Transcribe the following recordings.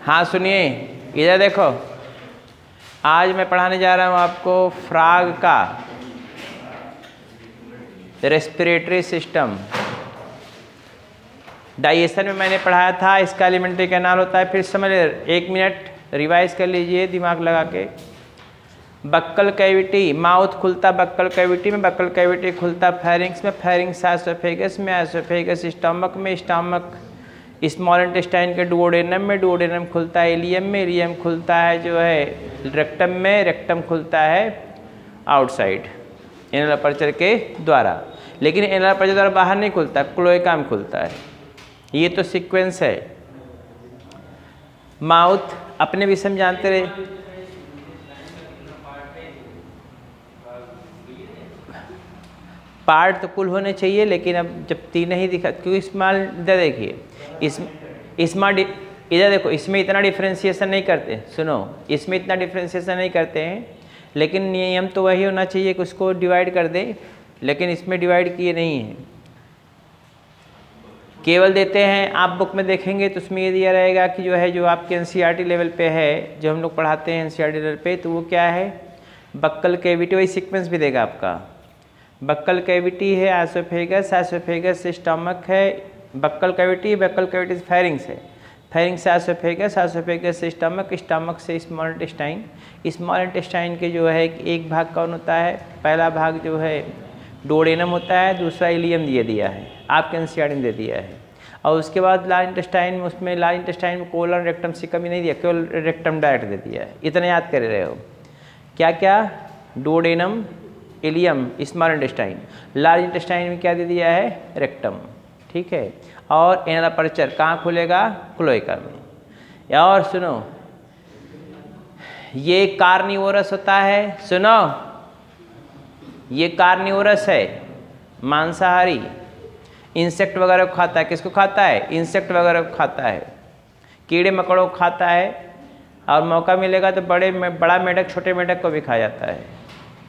हाँ सुनिए, इधर देखो, आज मैं पढ़ाने जा रहा हूँ आपको फ्रॉग का रेस्पिरेटरी सिस्टम। डाइजेशन में मैंने पढ़ाया था, इसका एलिमेंट्री कैनाल होता है। फिर समझ, 1 मिनट रिवाइज कर लीजिए दिमाग लगा के। बक्कल कैविटी, माउथ खुलता बक्कल कैविटी में, बक्कल कैविटी खुलता फेरिंग्स में, फेरिंग्स एसोफेगस में, एसोफेगस स्टमक में, स्टमक स्मॉल इंटेस्टाइन के डुओडेनम में, डुओडेनम खुलता है इलियम में, इलियम खुलता है जो है रेक्टम में, रेक्टम खुलता है आउटसाइड एनल अपर्चर के द्वारा। लेकिन एनल अपर्चर द्वारा बाहर नहीं खुलता, क्लोएका में खुलता है। ये तो सीक्वेंस है। माउथ अपने विषय में जानते रहे, पार्ट तो कुल होने चाहिए, लेकिन अब जब तीन ही दिखा, क्योंकि स्मॉल, इधर देखिए, इधर देखो, इसमें इतना डिफ्रेंशिएशन नहीं करते। सुनो, इसमें इतना डिफ्रेंशिएशन नहीं करते हैं, लेकिन नियम तो वही होना चाहिए कि उसको डिवाइड कर दें, लेकिन इसमें डिवाइड किए नहीं हैं, केवल देते हैं। आप बुक में देखेंगे तो उसमें ये दिया रहेगा कि जो है, जो आपके एनसीईआरटी लेवल पे है, जो हम लोग पढ़ाते हैं एनसीईआरटी लेवल पे, तो वो क्या है, बक्कल कैविटी, वही सीक्वेंस भी देगा आपका। बक्कल कैविटी है, एसोफेगस, एसोफेगस स्टमक है, buccal cavity, buccal cavity pharynx है, फेरिंग्स से एसोफेगस, एसोफेगस से स्टमक, स्टमक से स्मॉल इंटेस्टाइन। स्मॉल इंटेस्टाइन के जो है एक भाग कौन होता है, पहला भाग जो है डुओडेनम होता है, दूसरा इलियम दिया है, आपके एनसीईआरटी में दे दिया है। और उसके बाद लार्ज इंटेस्टाइन में, उसमें लार्ज इंटेस्टाइन में कोलन रेक्टम से कमी नहीं दिया, केवल रेक्टम डायरेक्ट दे दिया है। इतना याद कर रहे हो, क्या क्या, duodenum, ileum, small intestine. Large intestine में क्या दे दिया है, रेक्टम, ठीक है। और एनल अपर्चर कहाँ खुलेगा, क्लोएका में। और सुनो, ये कार्निवोरस होता है, सुनो, ये कार्निवोरस है, मांसाहारी, इंसेक्ट वगैरह को खाता है। किसको खाता है, इंसेक्ट वगैरह को खाता है, कीड़े मकोड़ों को खाता है। और मौका मिलेगा तो बड़ा मेढक छोटे मेढक को भी खा जाता है,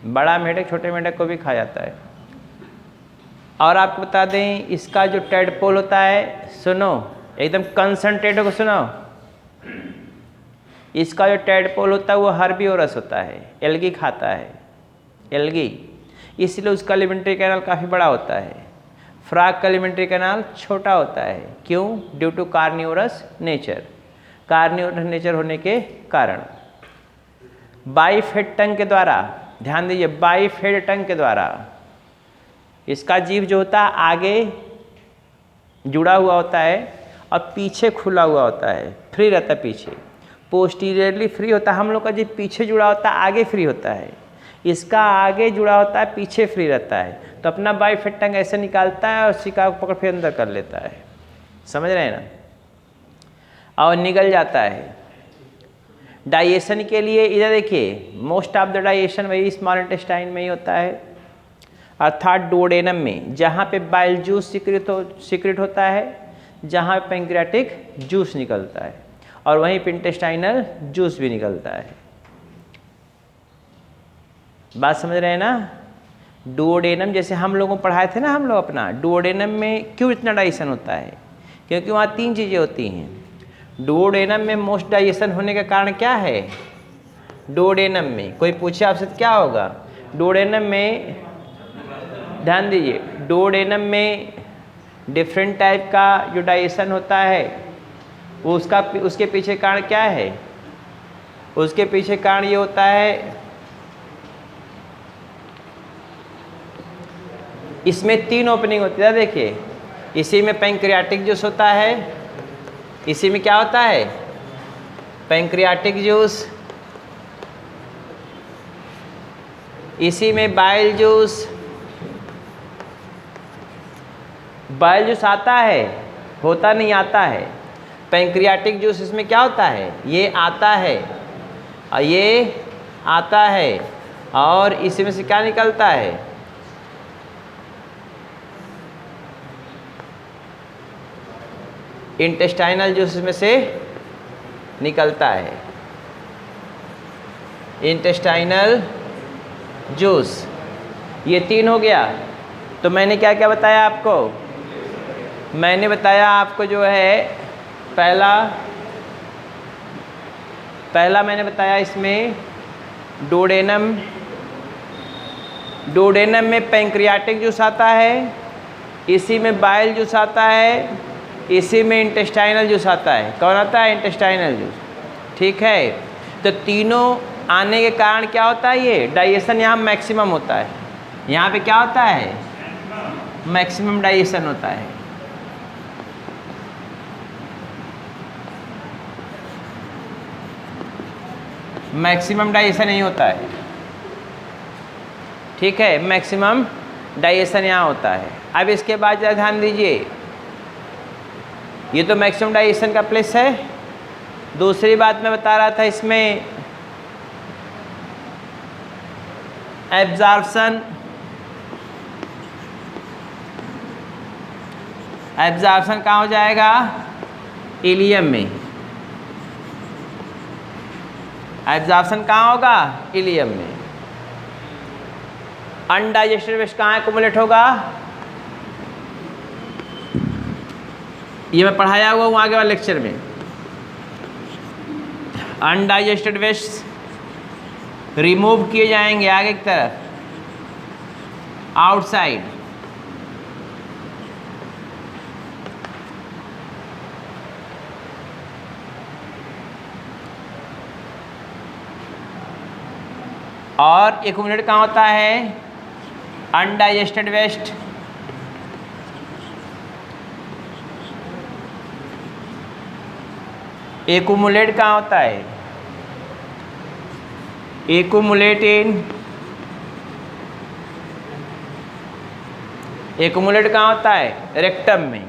बड़ा मेढक छोटे मेढक को भी खा जाता है। और आपको बता दें, इसका जो टेडपोल होता है, सुनो एकदम कंसंट्रेट होकर सुनो, इसका जो टेडपोल होता है वो हर्बीवोरस होता है, एल्गी खाता है, एल्गी, इसलिए उसका एलिमेंट्री कैनाल काफ़ी बड़ा होता है। फ्रॉग का एलिमेंट्री कैनाल छोटा होता है, क्यों, due to carnivorous nature, carnivorous nature होने के कारण। बाइफेड टंग के द्वारा, ध्यान दीजिए, बाइफेड टंग के द्वारा इसका जीव जो होता है आगे जुड़ा हुआ होता है और पीछे खुला हुआ होता है, फ्री रहता है पीछे, पोस्टीरियरली फ्री होता है। हम लोग का जीव पीछे जुड़ा होता है, आगे फ्री होता है, इसका आगे जुड़ा होता है, पीछे फ्री रहता है। तो अपना बाइफेड टंग ऐसे निकालता है और शिका को पकड़ फिर अंदर कर लेता है, समझ रहे हैं ना, और निकल जाता है। डाइजेशन के लिए इधर देखिए, मोस्ट ऑफ द डाइजेशन वही स्मॉल इंटेस्टाइन में ही होता है, अर्थात डुओडेनम में, जहाँ पे बाइल जूस सीक्रेट होता है, जहाँ पैंक्रियाटिक जूस निकलता है, और वहीं पे इंटेस्टाइनल जूस भी निकलता है। बात समझ रहे हैं ना। डुओडेनम, जैसे हम लोगों को पढ़ाए थे ना हम लोग अपना, डुओडेनम में क्यों इतना डाइजेशन होता है, क्योंकि वहाँ 3 चीज़ें होती हैं। डुओडेनम में मोस्ट डाइजेशन होने का कारण क्या है, डुओडेनम में, कोई पूछे आपसे तो क्या होगा, डुओडेनम में, ध्यान दीजिए, डुओडेनम में डिफरेंट टाइप का जो डाइजेशन होता है वो उसके पीछे कारण क्या है, उसके पीछे कारण ये होता है, इसमें 3 ओपनिंग होती है। देखिए, इसी में पैंक्रियाटिक जूस होता है, इसी में क्या होता है, पैंक्रियाटिक जूस, इसी में बाइल जूस, बाइल जूस आता है, होता नहीं, आता है। पैंक्रियाटिक जूस इसमें क्या होता है, ये आता है और ये आता है, और इसमें से क्या निकलता है, इंटेस्टाइनल जूस में से निकलता है, इंटेस्टाइनल जूस। ये 3 हो गया। तो मैंने क्या क्या बताया आपको, मैंने बताया आपको जो है, पहला पहला मैंने बताया इसमें डोडेनम, डोडेनम में पैंक्रियाटिक जूस आता है, इसी में बाइल जूस आता है, इसी में इंटेस्टाइनल जूस आता है। कौन आता है? Intestinal juice. ठीक है, तो तीनों आने के कारण क्या होता है? ये डाइजेशन यहाँ मैक्सिमम होता है। यहाँ पे क्या होता है? मैक्सिमम डाइजेशन होता है। मैक्सिमम डाइजेशन नहीं होता है। ठीक है, मैक्सिमम डाइजेशन यहाँ होता है। अब इसके बाद जरा ध्यान दीजिए, ये तो मैक्सिमम डाइजेशन का प्लेस है। दूसरी बात मैं बता रहा था, इसमें एब्जॉर्प्शन, एब्जॉर्प्शन कहाँ हो जाएगा? इलियम में। एब्जॉर्प्शन कहाँ होगा? इलियम में। अनडाइजेस्टेड वेस्ट कहाँ एक्युमुलेट होगा? ये मैं पढ़ाया हुआ हूँ आगे वाले लेक्चर में। अनडाइजेस्टेड वेस्ट रिमूव किए जाएंगे आगे की तरफ, आउटसाइड। और एक्युमुलेट कहाँ होता है? अनडाइजेस्टेड वेस्ट एक्युमुलेट कहाँ होता है? एक्युमुलेट कहाँ होता है? रेक्टम में।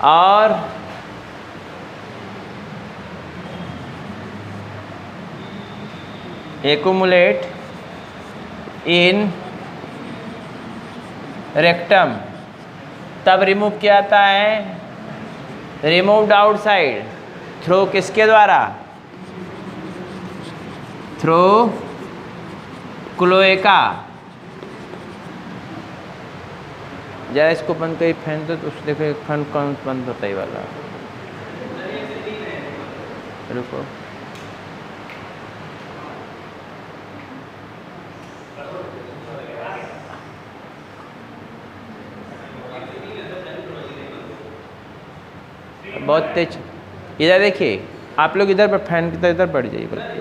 और एक्युमुलेट इन रेक्टम तब रिमूव किया जाता है, रिमूव्ड आउटसाइड थ्रू किसके द्वारा? Through cloaca. जरा इसको बंद करिए फैन, तो उस देखो फैन कौन बंद होता है वाला। रुको, बहुत तेज। इधर देखिए, आप लोग इधर पर फैन की तरह इधर बढ़ जाइए, बल्कि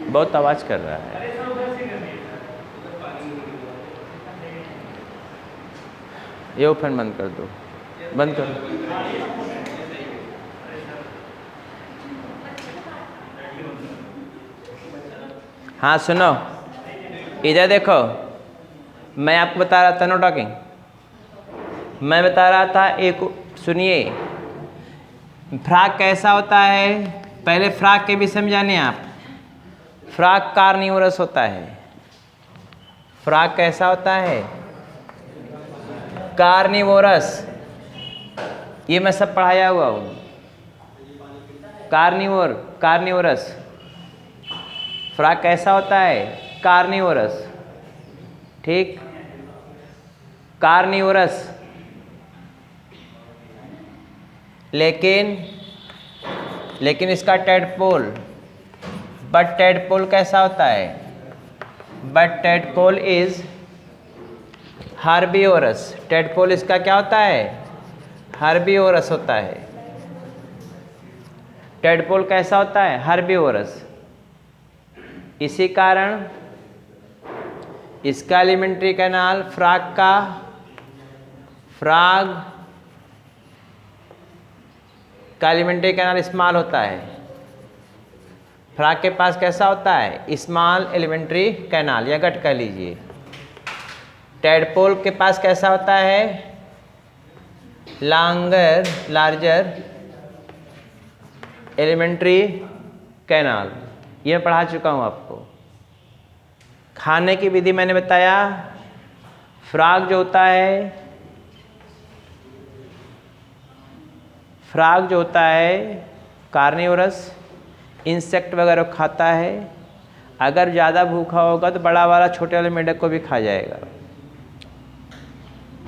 बहुत आवाज़ कर रहा है। ये वो फैन बंद कर दो, बंद करो। हाँ सुनो, इधर देखो, मैं आपको बता रहा था, नो टॉकिंग। मैं बता रहा था, एक सुनिए, फ्रॉग कैसा होता है? पहले फ्रॉग के विषय में जाने आप। फ्रॉग कार्निवोरस होता है। फ्रॉग कैसा होता है? कार्निवोरस। ये मैं सब पढ़ाया हुआ हूँ। कार्निवोरस। फ्रॉग कैसा होता है? कार्निवोरस। ठीक, कार्निवोरस। लेकिन इसका टेडपोल, बट टेडपोल कैसा होता है? But tadpole is herbivores. Tadpole इसका क्या होता है? हर्बिवोरस होता है। टेडपोल कैसा होता है? हर्बिवोरस। इसी कारण इसका एलिमेंट्री कैनाल फ्रॉग का एलिमेंट्री कैनाल स्मॉल होता है। फ्रॉग के पास कैसा होता है? स्मॉल एलिमेंट्री कैनाल, या गट कह लीजिए। टेडपोल के पास कैसा होता है? Larger alimentary canal. ये मैं पढ़ा चुका हूँ आपको। खाने की विधि मैंने बताया। फ्रॉग जो होता है कार्निवोरस, इंसेक्ट वगैरह खाता है। अगर ज़्यादा भूखा होगा तो बड़ा वाला छोटे वाले मेंढक को भी खा जाएगा।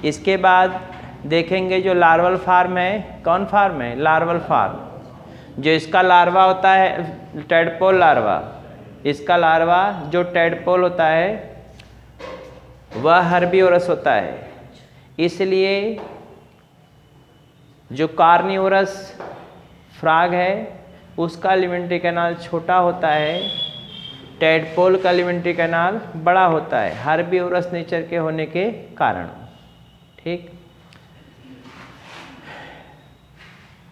इसके बाद देखेंगे जो लार्वल फार्म है, कौन फार्म है? Larval form. जो इसका लार्वा होता है टेडपोल लार्वा, इसका लार्वा जो टेडपोल होता है वह हर्बीवोरस होता है। इसलिए जो कार्निवोरस फ्रॉग है उसका एलिमेंट्री कैनाल छोटा होता है, टेडपोल का एलिमेंट्री कैनाल बड़ा होता है, हर्बीवोरस नेचर के होने के कारण। ठीक,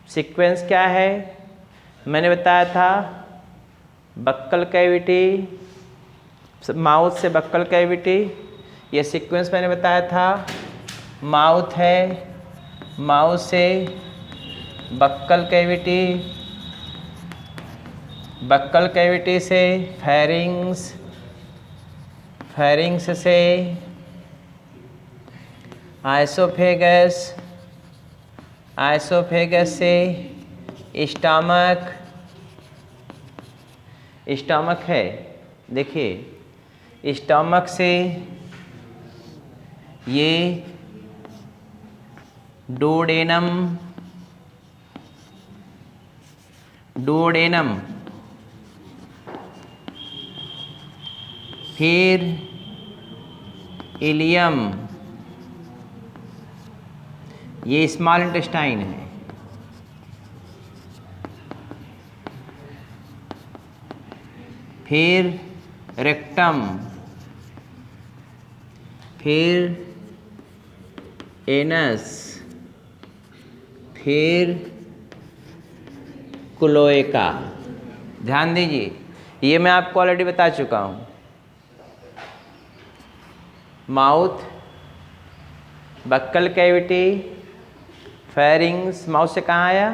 सीक्वेंस क्या है मैंने बताया था, बक्कल कैविटी, माउथ से बक्कल कैविटी, ये सीक्वेंस मैंने बताया था। माउथ है, माउथ से बक्कल कैविटी, बक्कल कैविटी से फेरिंग्स, फेरिंग्स से आइसोफेगस, आइसोफेगस से स्टमक, स्टमक है देखिए, स्टमक से ये डुओडेनम, डुओडेनम, फिर इलियम, ये स्मॉल इंटेस्टाइन है, फिर रेक्टम, फिर एनस, फिर क्लोएका। ध्यान दीजिए, ये मैं आपको ऑलरेडी बता चुका हूँ। Mouth, buccal cavity, pharynx, mouth से कहाँ आया?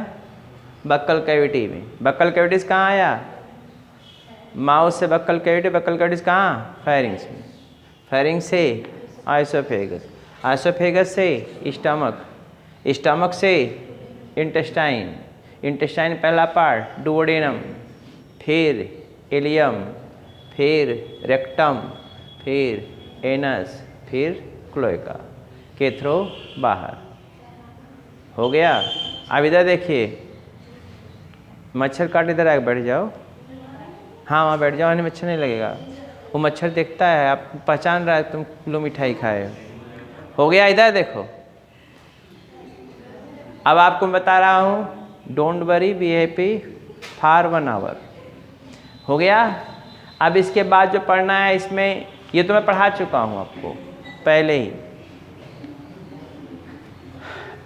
बक्कल कैविटी में। बक्कल कैविटीज कहाँ आया? माउथ से बक्कल कैविटी, बक्कल कैविटीज कहाँ? फेरिंग्स में। फेरिंग्स से आइसोफेगस, आइसोफेगस से स्टमक, स्टमक से इंटेस्टाइन, इंटेस्टाइन पहला पार्ट डुओडेनम, फिर इलियम, फिर रेक्टम, फिर एनस, फिर क्लोएका के थ्रू बाहर हो गया। अब इधर देखिए, मच्छर काट, इधर आके बैठ जाओ। हाँ वहाँ बैठ जाओ, मच्छर नहीं लगेगा। वो मच्छर देखता है, आप पहचान रहा है तुम किलो मिठाई खाए हो गया। इधर देखो, अब आपको बता रहा हूँ, don't worry, be happy for 1 hour हो गया। अब इसके बाद जो पढ़ना है इसमें, ये तो मैं पढ़ा चुका हूँ आपको पहले ही।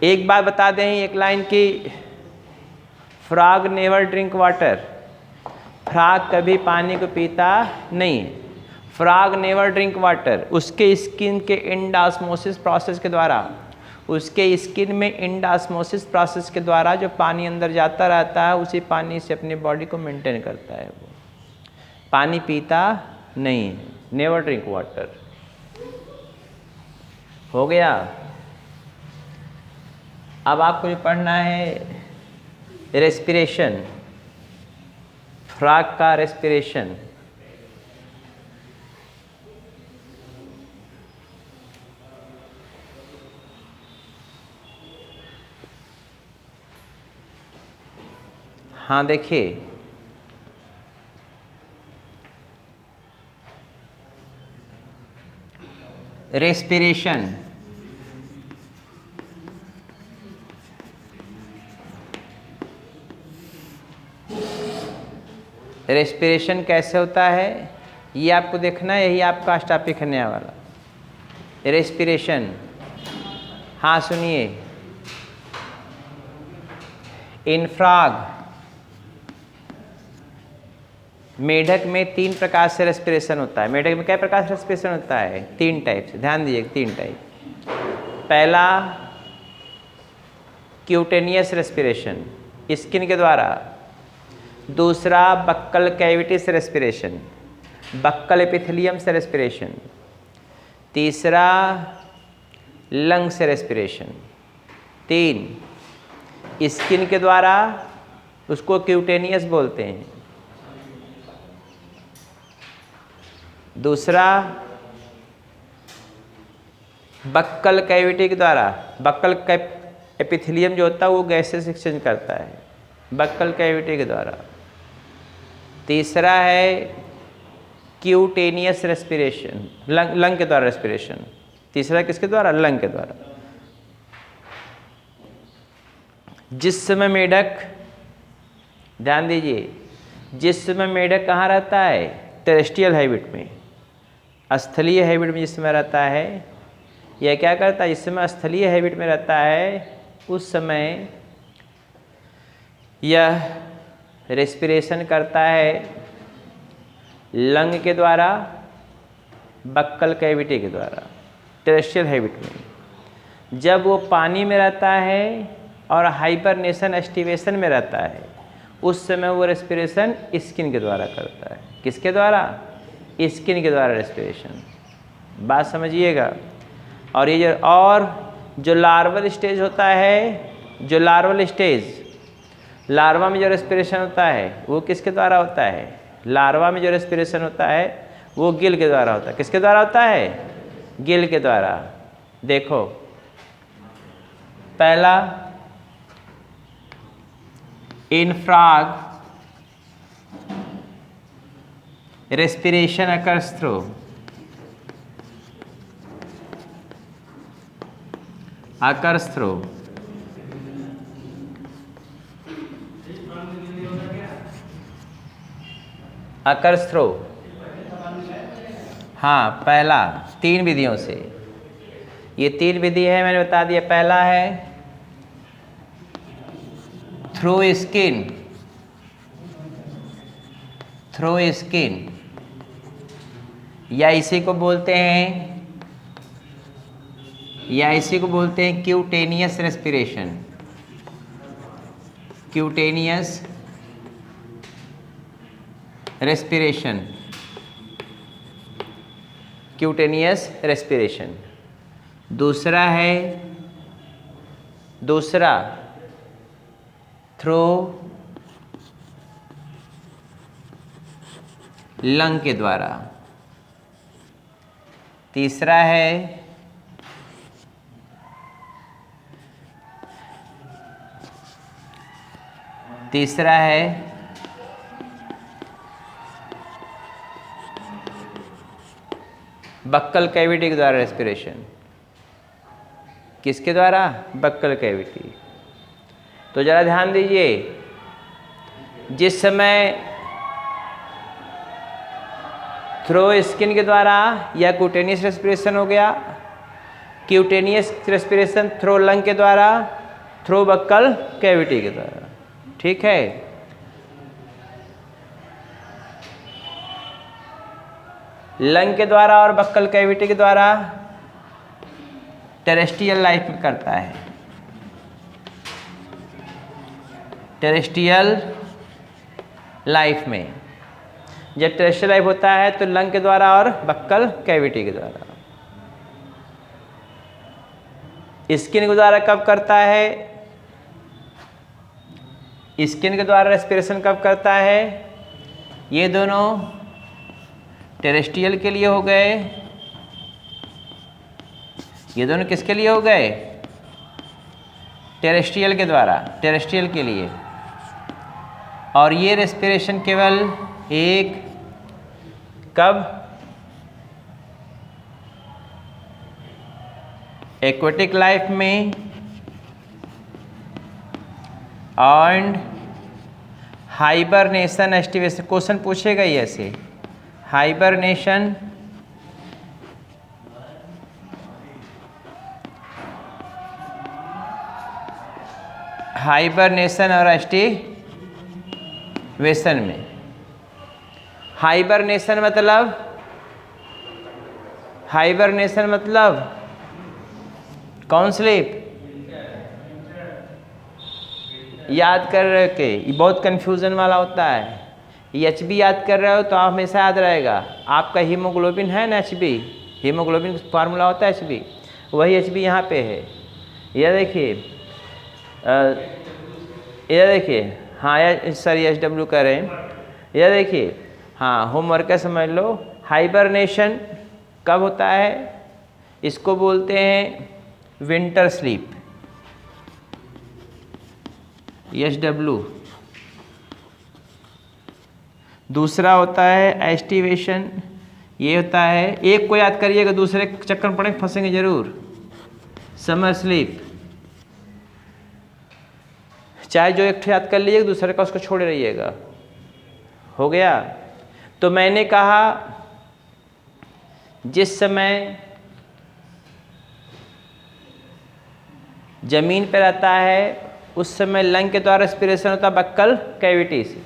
एक बात बता दें, एक लाइन की, frog never drink water, frog कभी पानी को पीता नहीं है। फ्रॉग नेवर ड्रिंक वाटर, उसके स्किन के एंडास्मोसिस प्रोसेस के द्वारा, उसके स्किन में एंडास्मोसिस प्रोसेस के द्वारा जो पानी अंदर जाता रहता है, उसी पानी से अपनी बॉडी को मेंटेन करता है। वो पानी पीता नहीं है, नेवर ड्रिंक वाटर हो गया। अब आपको जो पढ़ना है रेस्पिरेशन, फ्रॉग का रेस्पिरेशन। हाँ देखिए, रेस्पिरेशन, रेस्पिरेशन कैसे होता है ये आपको देखना है, यही आपका आज टॉपिक है नया वाला, रेस्पिरेशन। हाँ सुनिए, इन फ्रॉग, मेढक में 3 प्रकार से रेस्पिरेशन होता है। मेढक में कई प्रकार से रेस्पिरेशन होता है? 3 टाइप से, ध्यान दीजिए, 3 टाइप। पहला क्यूटेनियस रेस्पिरेशन, स्किन के द्वारा। दूसरा बक्कल कैविटी से रेस्पिरेशन, बक्कल एपिथेलियम से रेस्पिरेशन। तीसरा लंग से रेस्पिरेशन। 3 स्किन के द्वारा, उसको क्यूटेनियस बोलते हैं। दूसरा बक्कल कैविटी के द्वारा, बक्कल एपिथेलियम जो होता है वो गैसेस एक्सचेंज करता है बक्कल कैविटी के द्वारा। तीसरा है क्यूटेनियस रेस्पिरेशन, लंग के द्वारा रेस्पिरेशन। तीसरा किसके द्वारा? लंग के द्वारा। जिस समय मेढक, ध्यान दीजिए, जिस समय मेढक कहाँ रहता है? टेरेस्ट्रियल हैबिट में, स्थलीय हैबिट में जिस समय रहता है, यह क्या करता है? जिस समय स्थलीय हैबिट में रहता है उस समय यह रेस्पिरेशन करता है लंग के द्वारा, बक्कल कैविटी के द्वारा, टेरेस्ट्रियल हैबिट में। जब वो पानी में रहता है और हाइबरनेशन एस्टिवेशन में रहता है उस समय वो रेस्पिरेशन स्किन के द्वारा करता है। किसके द्वारा? स्किन के द्वारा रेस्पिरेशन। बात समझिएगा। और ये जो लार्वल स्टेज होता है, जो लार्वल स्टेज, लार्वा में जो रेस्पिरेशन होता है वो किसके द्वारा होता है? लार्वा में जो रेस्पिरेशन होता है वो गिल के द्वारा होता है। किसके द्वारा होता है? गिल के द्वारा। देखो, पहला इन फ्रॉग respiration occurs through हाँ, पहला 3 विधियों से। ये 3 विधि है, मैंने बता दिया। पहला है थ्रू स्किन, या इसी को बोलते हैं क्यूटेनियस रेस्पिरेशन। Cutaneous respiration. दूसरा थ्रू लंग के द्वारा। तीसरा है बक्कल कैविटी के द्वारा रेस्पिरेशन। किसके द्वारा? Buccal cavity. तो जरा ध्यान दीजिए, जिस समय थ्रो स्किन के द्वारा या क्यूटेनियस रेस्पिरेशन हो गया, क्यूटेनियस रेस्पिरेशन थ्रो लंग के द्वारा, थ्रो बक्कल कैविटी के द्वारा। ठीक है। लंग के द्वारा और बक्कल कैविटी के द्वारा टेरेस्ट्रियल लाइफ में करता है। टेरेस्ट्रियल लाइफ में जब टेरेस्ट्रियल लाइफ होता है तो लंग के द्वारा और बक्कल कैविटी के द्वारा। स्किन के द्वारा कब करता है? स्किन के द्वारा रेस्पिरेशन कब करता है? ये दोनों टेरेस्ट्रियल के लिए हो गए, ये दोनों किसके लिए हो गए? टेरेस्ट्रियल के द्वारा, टेरेस्ट्रियल के लिए। और ये रेस्पिरेशन केवल एक कब? एक्वेटिक लाइफ में एंड हाइबरनेशन एस्टिवेशन। क्वेश्चन पूछेगा ही ऐसे, हाइबरनेशन और एस्टिवेशन में। हाइबरनेशन मतलब कौन स्लीप? याद कर रहे हो कि ये बहुत कंफ्यूजन वाला होता है। एचबी याद कर रहे हो तो आप हमेशा याद रहेगा, आपका हीमोग्लोबिन है ना, एचबी, हीमोग्लोबिन फार्मूला होता है एचबी, वही एचबी यहाँ पे है। यह देखिए, हाँ यार सर एचडब्ल्यू कर रहे हैं। यह देखिए, हाँ होमवर्क का समझ लो। हाइबरनेशन कब होता है? इसको बोलते हैं विंटर स्लीप, SW। दूसरा होता है एस्टिवेशन, ये होता है, एक को याद करिएगा, दूसरे चक्कर में पड़े फंसेंगे जरूर, समर स्लीप। चाहे जो एक याद कर लीजिएगा, दूसरे का उसको छोड़े रहिएगा। हो गया। तो मैंने कहा जिस समय जमीन पर रहता है उस समय लंग के द्वारा रेस्पिरेशन होता है बक्कल कैविटी से,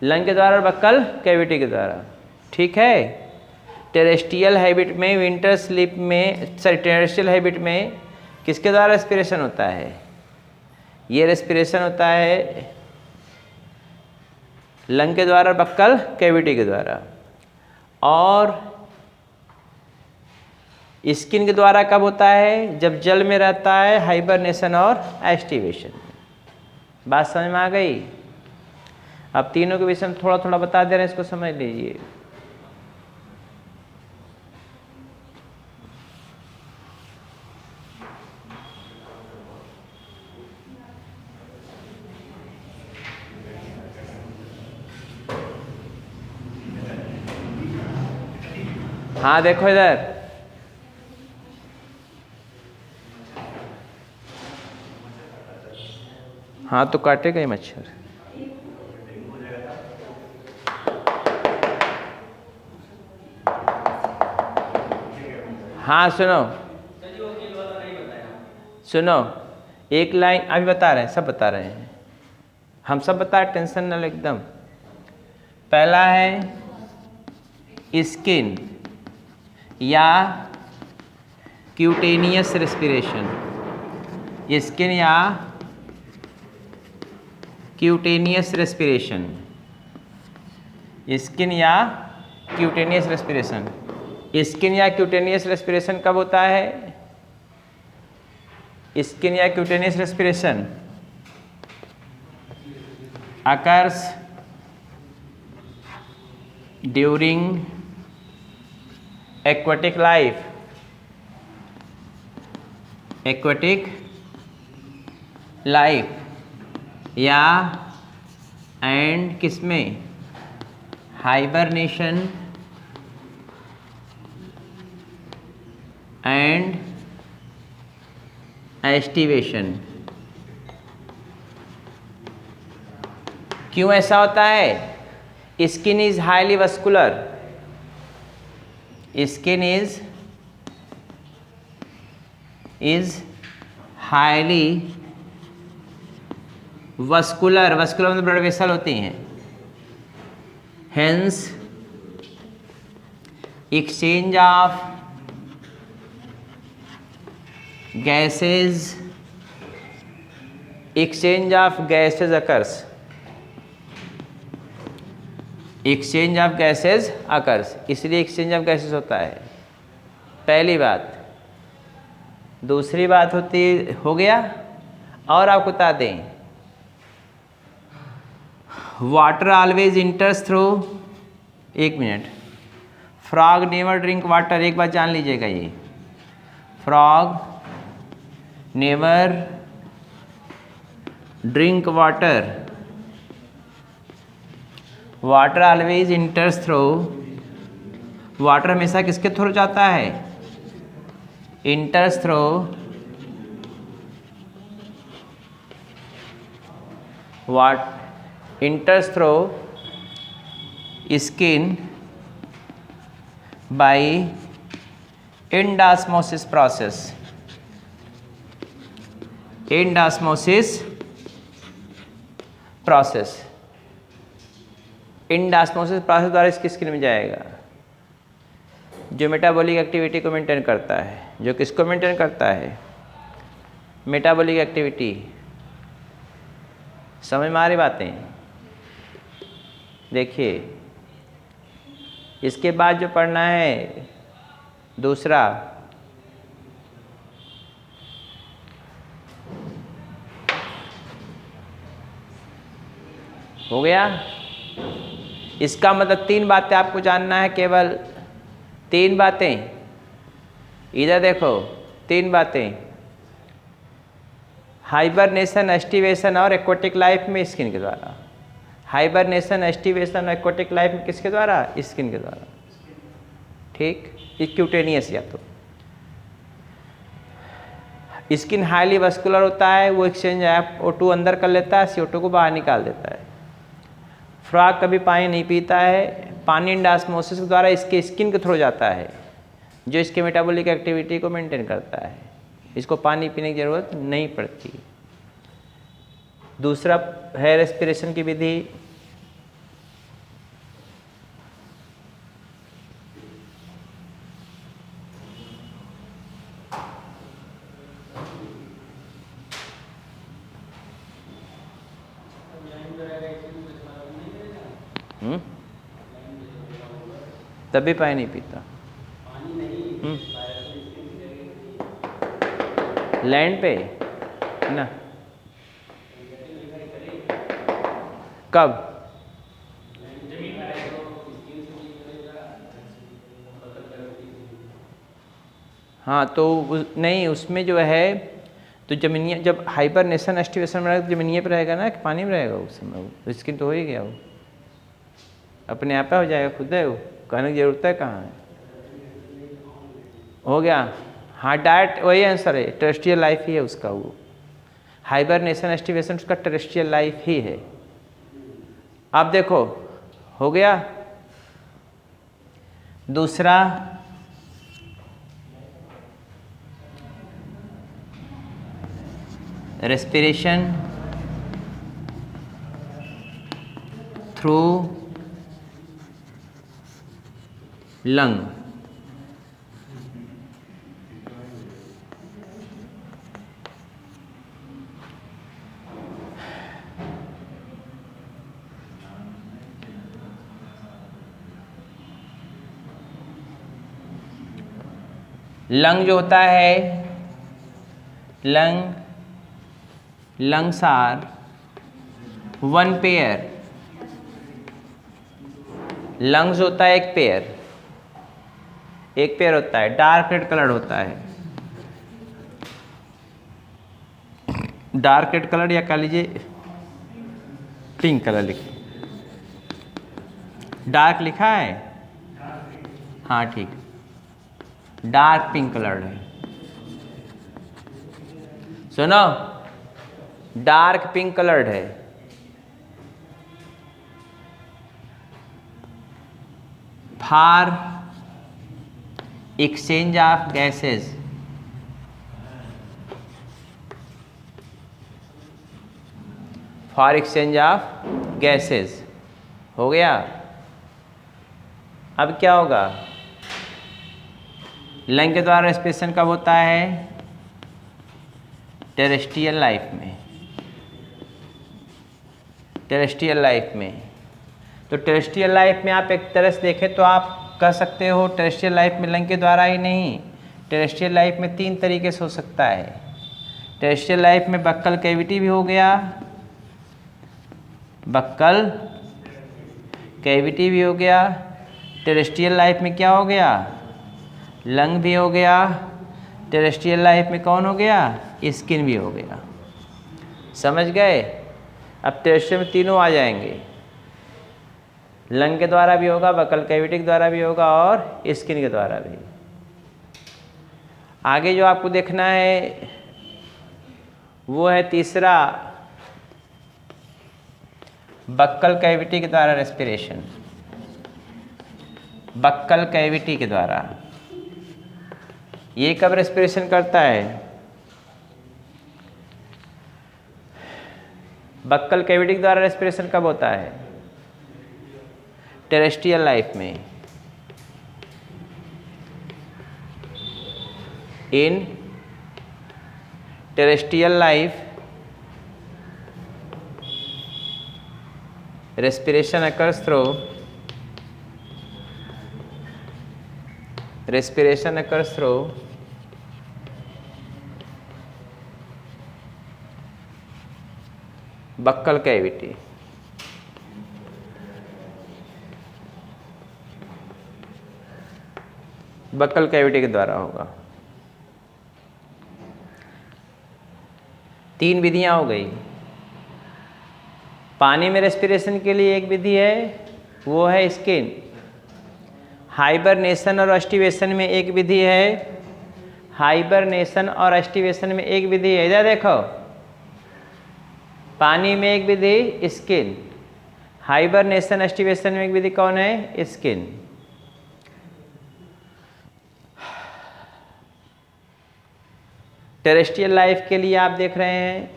लंग के द्वारा और बक्कल कैविटी के द्वारा। ठीक है। टेरेस्ट्रियल हैबिट में, विंटर स्लीप में, सॉरी टेरेस्ट्रियल हैबिट में किसके द्वारा रेस्पिरेशन होता है? ये रेस्पिरेशन होता है लंग के द्वारा, बक्कल कैविटी के द्वारा। और स्किन के द्वारा कब होता है? जब जल में रहता है, हाइबरनेशन और एस्टिवेशन। बात समझ में आ गई? अब तीनों के विषय में थोड़ा थोड़ा बता दे रहे हैं, इसको समझ लीजिए। हाँ देखो इधर, हाँ तो काटेगा ही मच्छर। हाँ सुनो सुनो, एक लाइन अभी बता रहे हैं, सब बता रहे हैं, हम सब बता रहे, टेंशन न लो एकदम। पहला है स्किन या क्यूटेनियस रेस्पिरेशन, स्किन या क्यूटेनियस रेस्पिरेशन, स्किन या क्यूटेनियस रेस्पिरेशन। स्किन या क्यूटेनियस रेस्पिरेशन कब होता है? स्किन या cutaneous respiration occurs during aquatic life, aquatic life या एंड किसमें? Hibernation and aestivation. क्यों ऐसा होता है? Skin is highly vascular, skin is highly vascular, vascular में ब्लड वेसल होती हैं। Hence exchange of gases, exchange of gases occurs, exchange of gases occurs, इसलिए एक्सचेंज ऑफ गैसेज होता है। पहली बात। दूसरी बात होती, हो गया। और आपको बता दें, वाटर ऑलवेज इंटर्स थ्रू, एक minute, frog never drink water, एक बात जान लीजिएगा, ये frog never drink water, water always इंटर्स through, water हमेशा किसके थ्रू जाता है? इंटर्स through watt enters through skin by endosmosis process, endosmosis process, endosmosis process द्वारा इसकी स्किन में जाएगा, जो मेटाबॉलिक एक्टिविटी को मेंटेन करता है। जो किसको मेंटेन करता है? Metabolic activity. समझ में आ रही बातें? देखिए, इसके बाद जो पढ़ना है दूसरा, हो गया। इसका मतलब 3 बातें आपको जानना है, केवल 3 बातें। इधर देखो 3 बातें, हाइबरनेशन, एस्टिवेशन और एक्वाटिक लाइफ में स्किन के द्वारा। हाइबरनेशन, एस्टिवेशन और एक्वाटिक लाइफ में किसके द्वारा? स्किन के द्वारा। ठीक, क्यूटेनियस या तो स्किन हाईली वस्कुलर होता है, वो एक्सचेंज O2 अंदर कर लेता है, CO2 को बाहर निकाल देता है। फ्रॉग कभी पानी नहीं पीता है, पानी इंडास्मोसिस के द्वारा इसके स्किन के थ्रू जाता है, जो इसके मेटाबॉलिक एक्टिविटी को मेंटेन करता है। इसको पानी पीने की ज़रूरत नहीं पड़ती। दूसरा है रेस्पिरेशन की विधि। तभी पानी नहीं पीता। लैंड पे है ना? कब? हाँ तो नहीं, उसमें जो है तो जमीनिया, जब हाइबरनेशन एस्टिवेशन में रहेगा तो जमीनिया पे रहेगा ना कि पानी में रहेगा? उस समय वो स्किन तो हो ही गया, वो अपने आप हो जाएगा, खुद है वो, कहने की जरूरत है कहाँ है, हो गया। हाँ डायरेक्ट वही आंसर है, टेरेस्ट्रियल लाइफ ही है उसका। वो हाइबरनेशन एस्टिवेशन उसका टेरेस्ट्रियल लाइफ ही है। अब देखो हो गया। दूसरा रेस्पिरेशन थ्रू लंग। लंग जो होता है, lungs are one pair. Lungs होता है एक पेयर होता है, डार्क रेड कलर होता है। डार्क रेड कलर या कह लीजिए पिंक कलर लिखिए। डार्क लिखा है? हाँ ठीक, डार्क पिंक कलर है। सुनो, डार्क पिंक कलर्ड है। For exchange of gases, for exchange of gases हो गया। अब क्या होगा? लंग के द्वारा रेस्पिरेशन कब होता है? टेरेस्ट्रियल लाइफ में। टेरेस्ट्रियल लाइफ में, तो टेरेस्ट्रियल लाइफ में आप एक तरह से देखें तो आप कह सकते हो टेरेस्ट्रियल लाइफ में लंग के द्वारा ही नहीं, टेरेस्ट्रियल लाइफ में 3 तरीके से हो सकता है। टेरेस्ट्रियल लाइफ में बक्कल कैविटी भी हो गया, बक्कल कैविटी भी हो गया। टेरेस्ट्रियल लाइफ में क्या हो गया? लंग भी हो गया। टेरेस्ट्रियल लाइफ में कौन हो गया? स्किन भी हो गया। समझ गए? अब टेरेस्ट्रियल में तीनों आ जाएंगे, लंग के द्वारा भी होगा, बक्कल कैविटी के द्वारा भी होगा और स्किन के द्वारा भी। आगे जो आपको देखना है वो है तीसरा, बक्कल कैविटी के द्वारा रेस्पिरेशन। बक्कल कैविटी के द्वारा ये कब रेस्पिरेशन करता है? बक्कल कैविटी के द्वारा रेस्पिरेशन कब होता है? टेरेस्ट्रियल लाइफ में। In terrestrial life respiration occurs through buccal cavity. Buccal cavity के द्वारा होगा। 3 विधियां हो गई। पानी में रेस्पिरेशन के लिए एक विधि है, वो है स्किन। हाइबरनेशन और एस्टिवेशन में एक विधि है, हाइबरनेशन और एस्टिवेशन में एक विधि है। इधर देखो, पानी में एक विधि स्किन, हाइबरनेशन एस्टिवेशन में एक विधि कौन है? स्किन। टेरेस्ट्रियल लाइफ के लिए आप देख रहे हैं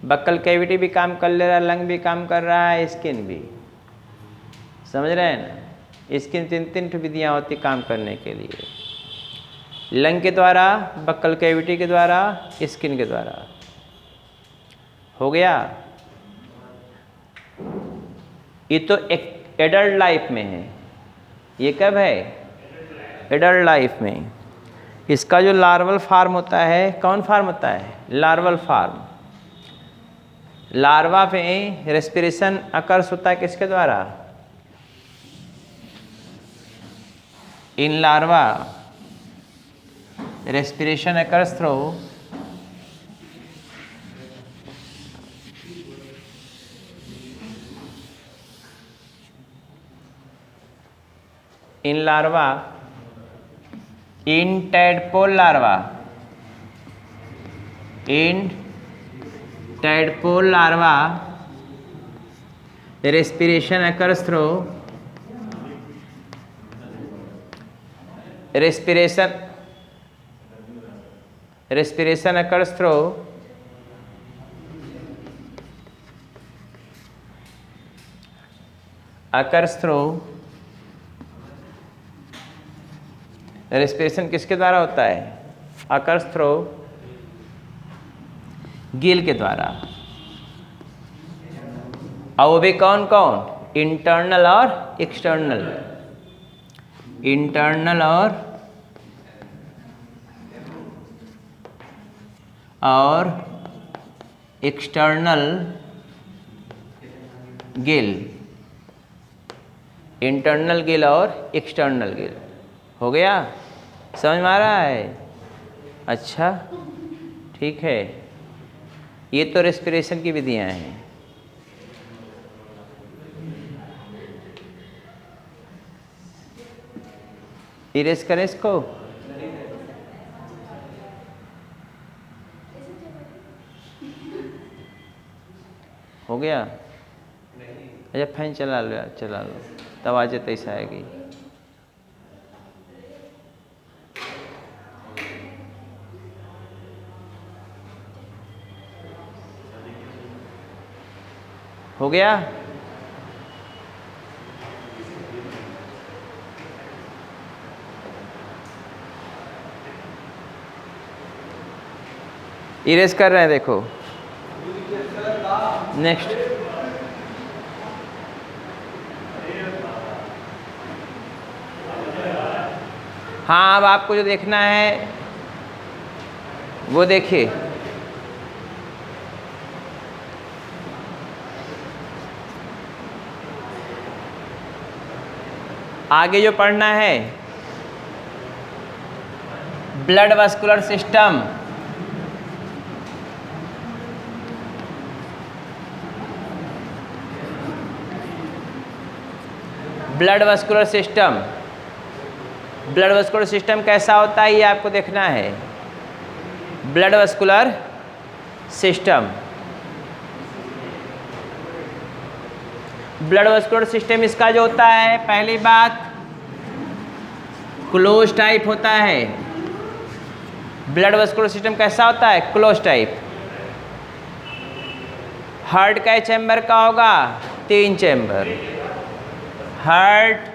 बक्कल कैविटी भी काम कर ले रहा है, लंग भी काम कर रहा है, स्किन भी। समझ रहे हैं ना? स्किन 3 विधियां होती काम करने के लिए, लंग के द्वारा, बक्कल कैविटी के द्वारा, स्किन के द्वारा। हो गया? ये तो एक एडल्ट लाइफ में है। ये कब है? एडल्ट लाइफ में। इसका जो लार्वल फार्म होता है, कौन फार्म होता है? Larval form. लार्वा में रेस्पिरेशन अकर्स होता है किसके द्वारा? In larva respiration occurs through in larva, in tadpole larva, in tadpole larva respiration occurs through respiration occurs through respiration किसके द्वारा होता है? occurs through गिल के द्वारा। और वो भी कौन कौन? इंटरनल और एक्सटर्नल। इंटरनल और एक्सटर्नल गिल। इंटरनल गिल और एक्सटर्नल गिल। हो गया? समझ में आ रहा है? अच्छा, ठीक है। ये तो रेस्पिरेशन की विधियां हैं। इरेज करें इसको। हो गया? अच्छा, फैन चला लो, चला लो, तब आवाज़ तैसा आएगी। हो गया? इरेज कर रहे हैं, देखो। नेक्स्ट, हाँ, अब आपको जो देखना है वो देखिए। आगे जो पढ़ना है, blood vascular system. Blood vascular system, blood vascular system कैसा होता है ये आपको देखना है। Blood vascular system, blood vascular system इसका जो होता है, पहली बात क्लोज टाइप होता है। ब्लड वस्कुलर सिस्टम कैसा होता है? Close type. हार्ट का चैम्बर का होगा 3 chamber. Heart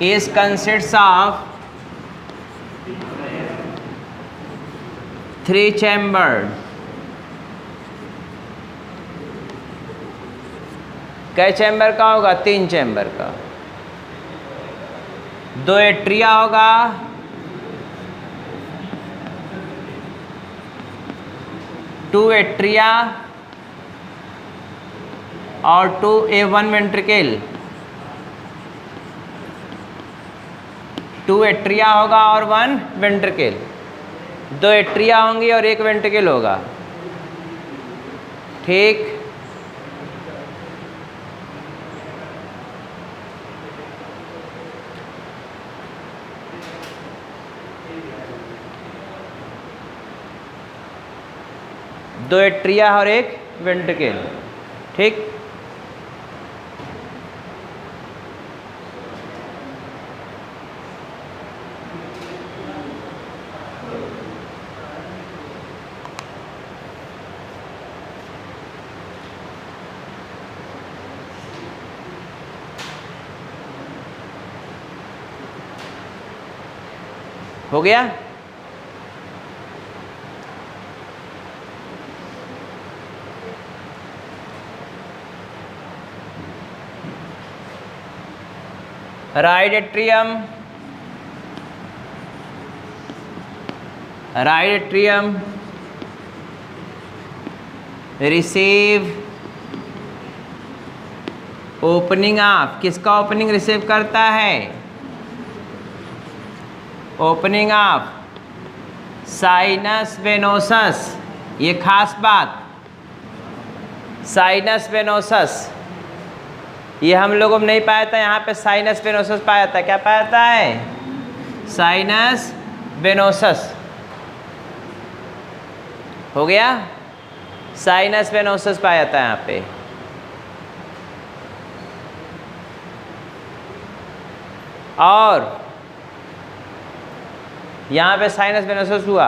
is consists of 3 chamber। कै चैम्बर का होगा? 3 चैम्बर का। 2 एट्रिया होगा, 2 एट्रिया और 2A1 वेंट्रिकल। 2 एट्रिया होगा और 1 वेंट्रिकल। 2 एट्रिया होंगी और 1 वेंट्रिकल होगा, ठीक। दो एट्रिया और 1 वेंट्रिकल, ठीक। हो गया। Right atrium, receive opening of, किसका ओपनिंग रिसीव करता है? Opening of sinus venosus. ये खास बात, साइनस वेनोसस ये हम लोगों में नहीं पाया था, यहाँ पे साइनस वेनोसस पाया था। क्या पाया था है? Sinus venosus. हो गया, साइनस वेनोसस पाया था यहाँ पे। और यहाँ पे साइनस वेनोसस हुआ।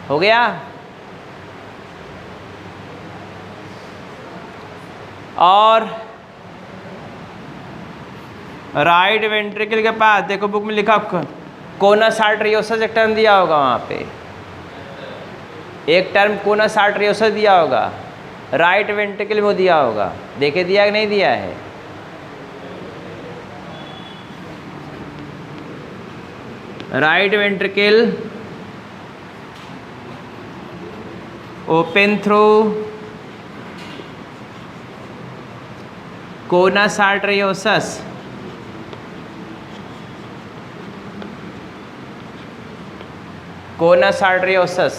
हो गया। और राइट वेंट्रिकल के पास देखो बुक में लिखा कोनस आर्टरियोसस, एक टर्म दिया होगा वहाँ पे, एक टर्म कोनस आर्टरियोसस दिया होगा, राइट वेंट्रिकल में दिया होगा। देखे दिया कि नहीं दिया है? Right ventricle open through conus arteriosus, conus arteriosus,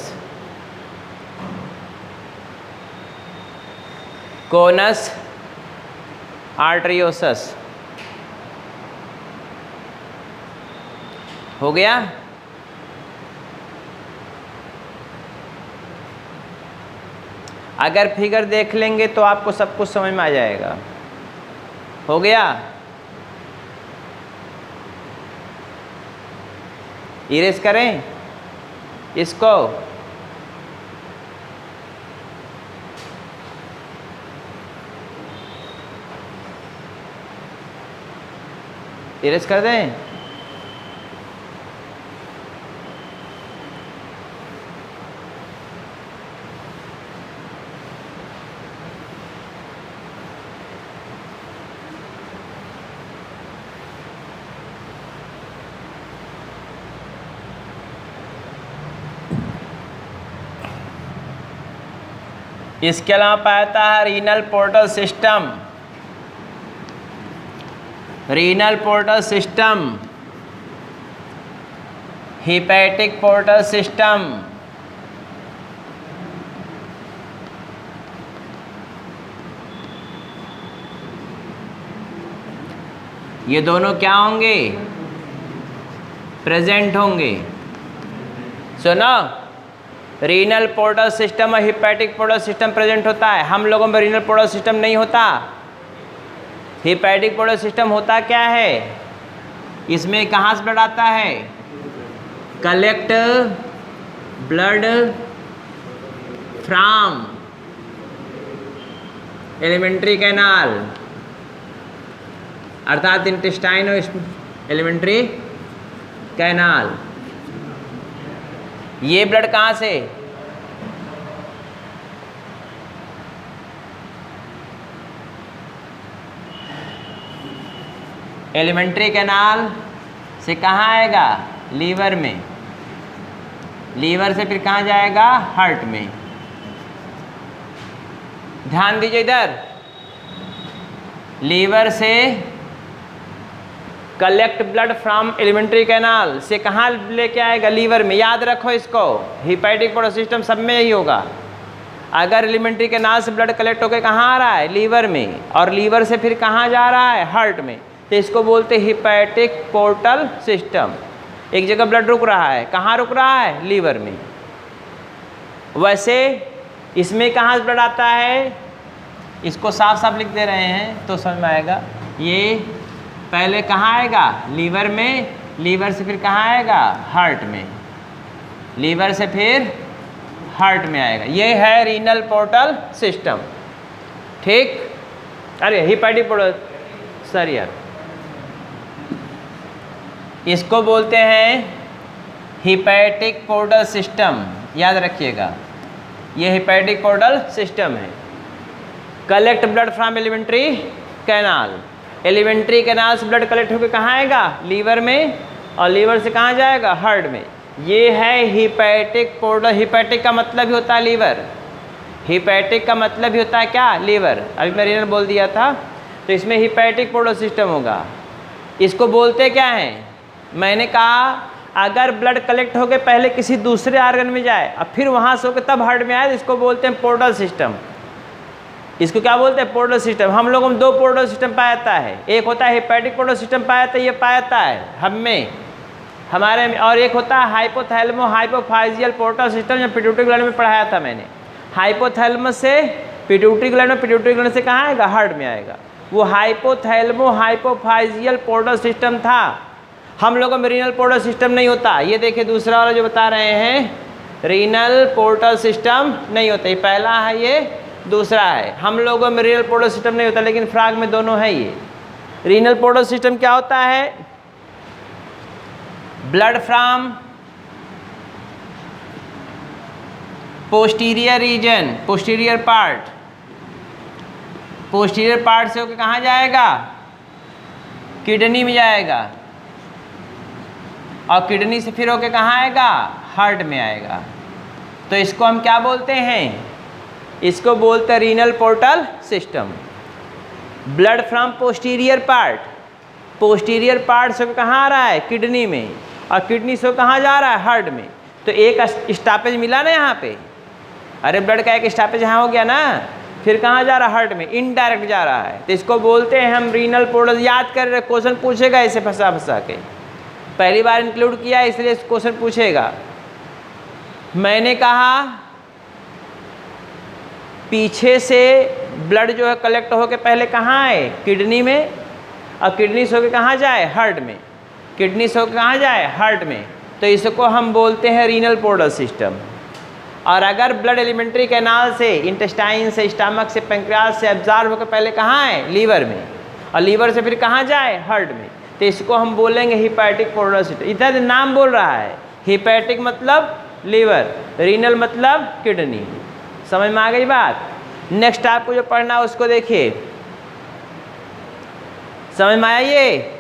conus arteriosus. हो गया। अगर फिगर देख लेंगे तो आपको सब कुछ समझ में आ जाएगा। हो गया। इरेज करें इसको। इरेज कर दें। इसके अलावा पाता है renal portal system, renal portal system, hepatic portal system, ये दोनों क्या होंगे? प्रेजेंट होंगे। सुनो, रीनल पोर्टल सिस्टम और हिपैटिक पोर्टल सिस्टम प्रेजेंट होता है। हम लोगों में रीनल पोर्टल सिस्टम नहीं होता। हिपैटिक पोर्टल सिस्टम होता क्या है? इसमें कहाँ से ब्लड आता है? Collect blood from alimentary canal, अर्थात इंटेस्टाइन और एलिमेंट्री कैनाल। ये ब्लड कहाँ से? एलिमेंट्री कैनाल से कहाँ आएगा? लीवर में। लीवर से फिर कहाँ जाएगा? हार्ट में। ध्यान दीजिए इधर, लीवर से collect blood from alimentary canal से कहाँ लेके आएगा? लीवर में। याद रखो इसको, हिपैटिक पोर्टल सिस्टम सब में यही होगा। अगर एलिमेंट्री कैनाल से ब्लड कलेक्ट होकर कहाँ आ रहा है? लीवर में, और लीवर से फिर कहाँ जा रहा है? हार्ट में। तो इसको बोलते हैं हिपैटिक पोर्टल सिस्टम। एक जगह ब्लड रुक रहा है, कहाँ रुक रहा है? लीवर में। वैसे इसमें कहाँ ब्लड आता है? इसको साफ साफ लिख दे रहे हैं तो समझ में आएगा। ये पहले कहाँ आएगा? लीवर में, लीवर से फिर कहाँ आएगा? हार्ट में, लीवर से फिर हार्ट में आएगा। ये है रीनल पोर्टल सिस्टम। ठीक, अरे हिपैटिक पोर्टल, सर यार, इसको बोलते हैं हिपैटिक पोर्टल सिस्टम। याद रखिएगा, ये हिपैटिक पोर्टल सिस्टम है। Collect blood from alimentary canal, alimentary canal से ब्लड कलेक्ट होकर कहाँ आएगा? लीवर में, और लीवर से कहाँ जाएगा? हार्ट में। ये है हिपैटिक पोर्टल। हिपैटिक का मतलब ही होता है लीवर। हिपैटिक का मतलब ही होता है क्या? लीवर। अभी मैं रीनल बोल दिया था, तो इसमें हिपैटिक पोर्टल सिस्टम होगा। इसको बोलते क्या हैं? मैंने कहा अगर ब्लड कलेक्ट होकर पहले किसी दूसरे आर्गन में जाए और फिर वहाँ से होकर तब हार्ट में आए तो इसको बोलते हैं पोर्टल सिस्टम। इसको क्या बोलते हैं? Portal system. हम लोगों में दो पोर्टल सिस्टम पाया जाता है। एक होता है हिपैटिक पोर्टल सिस्टम पाया जाता है, ये पाया जाता है हम में, हमारे में। और एक होता है हाइपोथैलेमो हाइपोफाइजियल पोर्टल सिस्टम, जो पिट्यूटरी ग्लैंड में पढ़ाया था मैंने। हाइपोथैलेमस से पिट्यूटरी ग्लैंड में, पिट्यूटरी ग्लैंड से कहाँ आएगा? हार्ट में आएगा। वो हाइपोथैलेमो हाइपोफाइजियल पोर्टल सिस्टम था। हम लोगों में रीनल पोर्टल सिस्टम नहीं होता। ये देखिए दूसरा वाला जो बता रहे हैं, रीनल पोर्टल सिस्टम नहीं होता। ये पहला है, ये दूसरा है। हम लोगों में रीनल पोर्टल सिस्टम नहीं होता, लेकिन फ्राग में दोनों है। ये रीनल पोर्टल सिस्टम क्या होता है? Blood from posterior reason, posterior part, posterior part से होकर कहाँ जाएगा? किडनी में जाएगा, और किडनी से फिर होकर कहाँ आएगा? हार्ट में आएगा। तो इसको हम क्या बोलते हैं? इसको बोलते हैं renal portal system. Blood from posterior part, posterior part से कहाँ आ रहा है? किडनी में, और किडनी से कहाँ जा रहा है? हार्ट में। तो एक स्टॉपेज मिला ना यहाँ पे। अरे ब्लड का एक स्टॉपेज यहाँ हो गया ना, फिर कहाँ जा रहा है? हार्ट में, इनडायरेक्ट जा रहा है। तो इसको बोलते हैं हम रीनल पोर्टल। याद कर रहे, क्वेश्चन पूछेगा इसे फंसा फंसा के। पहली बार इंक्लूड किया इसलिए क्वेश्चन पूछेगा। मैंने कहा पीछे से ब्लड जो है कलेक्ट होकर पहले कहाँ आए? किडनी में, और किडनी से होकर कहाँ जाए? हार्ट में, किडनी से होकर कहाँ जाए? हार्ट में। तो इसको हम बोलते हैं रीनल पोर्टल सिस्टम। और अगर ब्लड एलिमेंट्री कैनाल से, इंटेस्टाइन से, स्टमक से, पैंक्रियाज से एब्जॉर्ब होकर पहले कहाँ आए? लीवर में, और लीवर से फिर कहाँ जाए? हार्ट में। तो इसको हम बोलेंगे हिपैटिक पोर्टल सिस्टम। इधर नाम बोल रहा है, हिपैटिक मतलब लीवर, रीनल मतलब किडनी। समझ में आ गई बात? नेक्स्ट आपको जो पढ़ना है उसको देखिए, समझ में आया ये?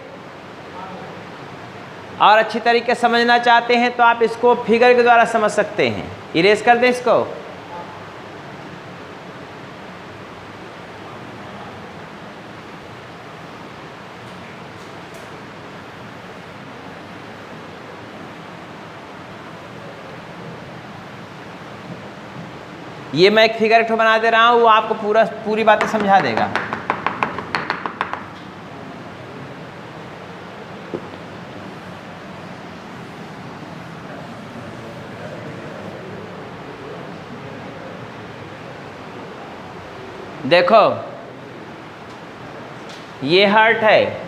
और अच्छी तरीके से समझना चाहते हैं तो आप इसको फिगर के द्वारा समझ सकते हैं। इरेज कर दें इसको। ये मैं एक फिगर को बना दे रहा हूँ, वो आपको पूरी बातें समझा देगा। देखो ये हार्ट है,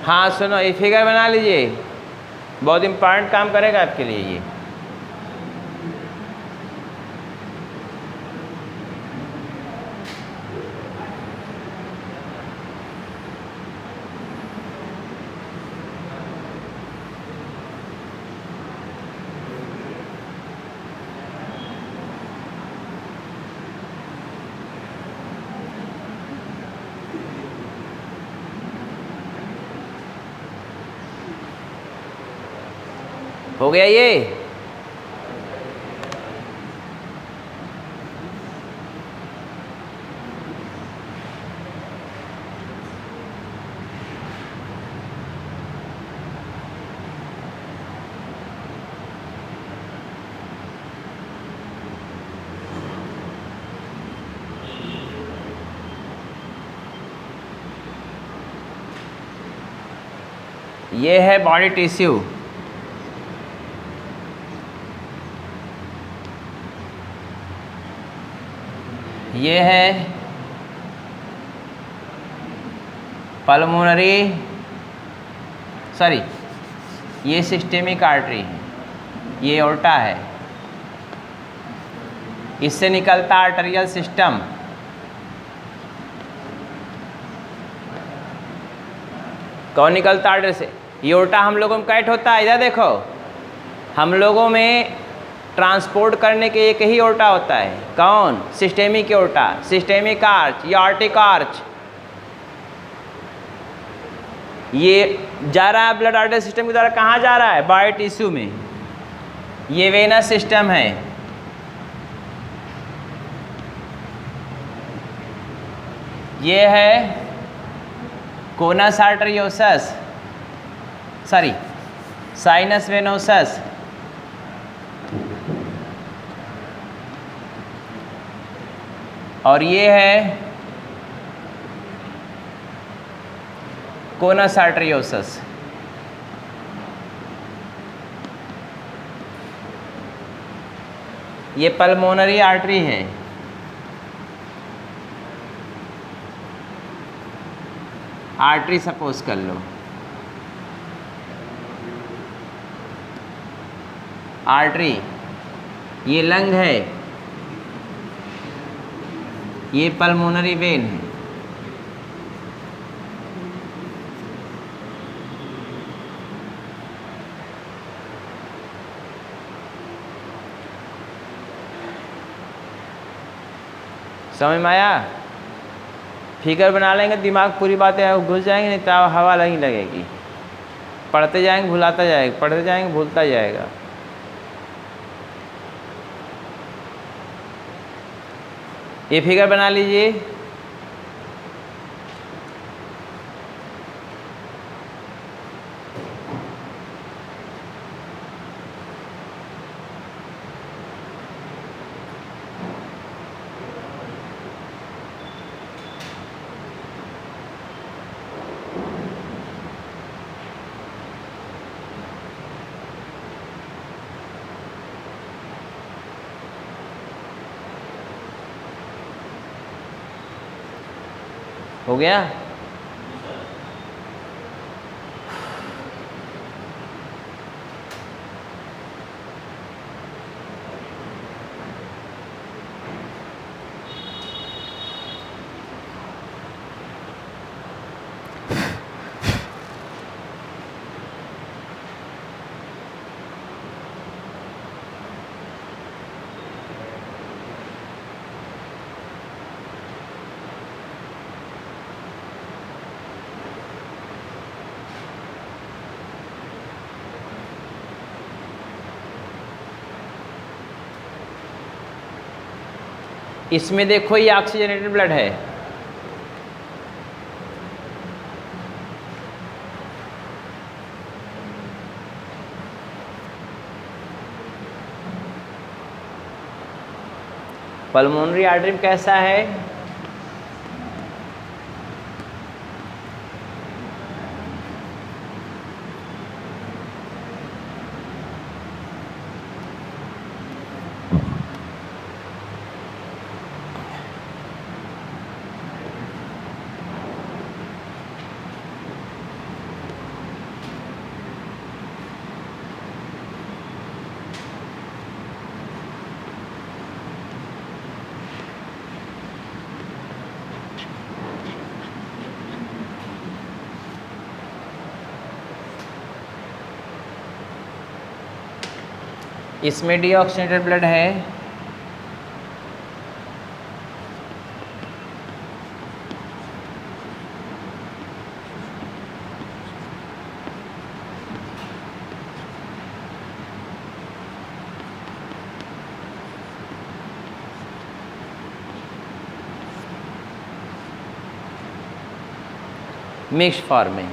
हाँ सुनो, ये फिगर बना लीजिए, बहुत इम्पोर्टेंट काम करेगा आपके लिए ये। हो गया ये? ये है बॉडी टिश्यू, ये है पल्मोनरी, सॉरी ये सिस्टेमिक आर्टरी है, ये ओल्टा है, इससे निकलता आर्टेरियल सिस्टम। कौन निकलता आर्टरी से? ये ओल्टा हम लोगों में कैट होता है, इधर देखो, हम लोगों में ट्रांसपोर्ट करने के एक ही ओल्टा होता है, कौन? सिस्टेमिक ओल्टा, सिस्टेमिक आर्च या आर्टिक आर्च। ये जा रहा है ब्लड आर्टरी सिस्टम के द्वारा, कहाँ जा रहा है? बॉडी टिश्यू में। ये वेनस सिस्टम है, ये है conus arteriosus, sorry sinus venosus, और ये है कोनस आर्टरियोसस। ये पल्मोनरी आर्टरी है, आर्टरी सपोज कर लो, आर्टरी। ये लंग है, ये पल्मोनरी वेन है। समझ में आया? फिगर बना लेंगे, दिमाग पूरी बातें घुस जाएंगे, नहीं तो हवा नहीं लगेगी। पढ़ते जाएंगे भुलाता जाएगा, पढ़ते जाएंगे भूलता जाएगा। ये फिगर बना लीजिए, हो गया? इसमें देखो ये ऑक्सीजनेटेड ब्लड है, पल्मोनरी आर्टरी में कैसा है? इसमें डीऑक्सीजनेटेड ब्लड है, मिक्स फॉर्म में।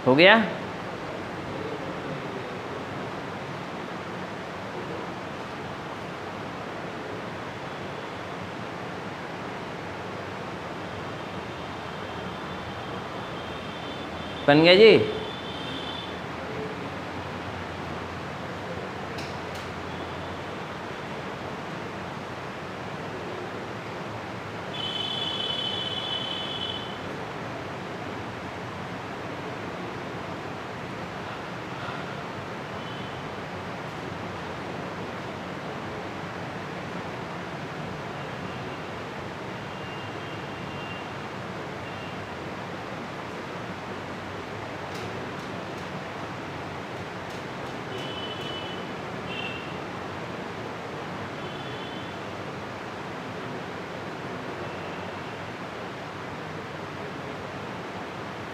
हो गया? बन गया जी?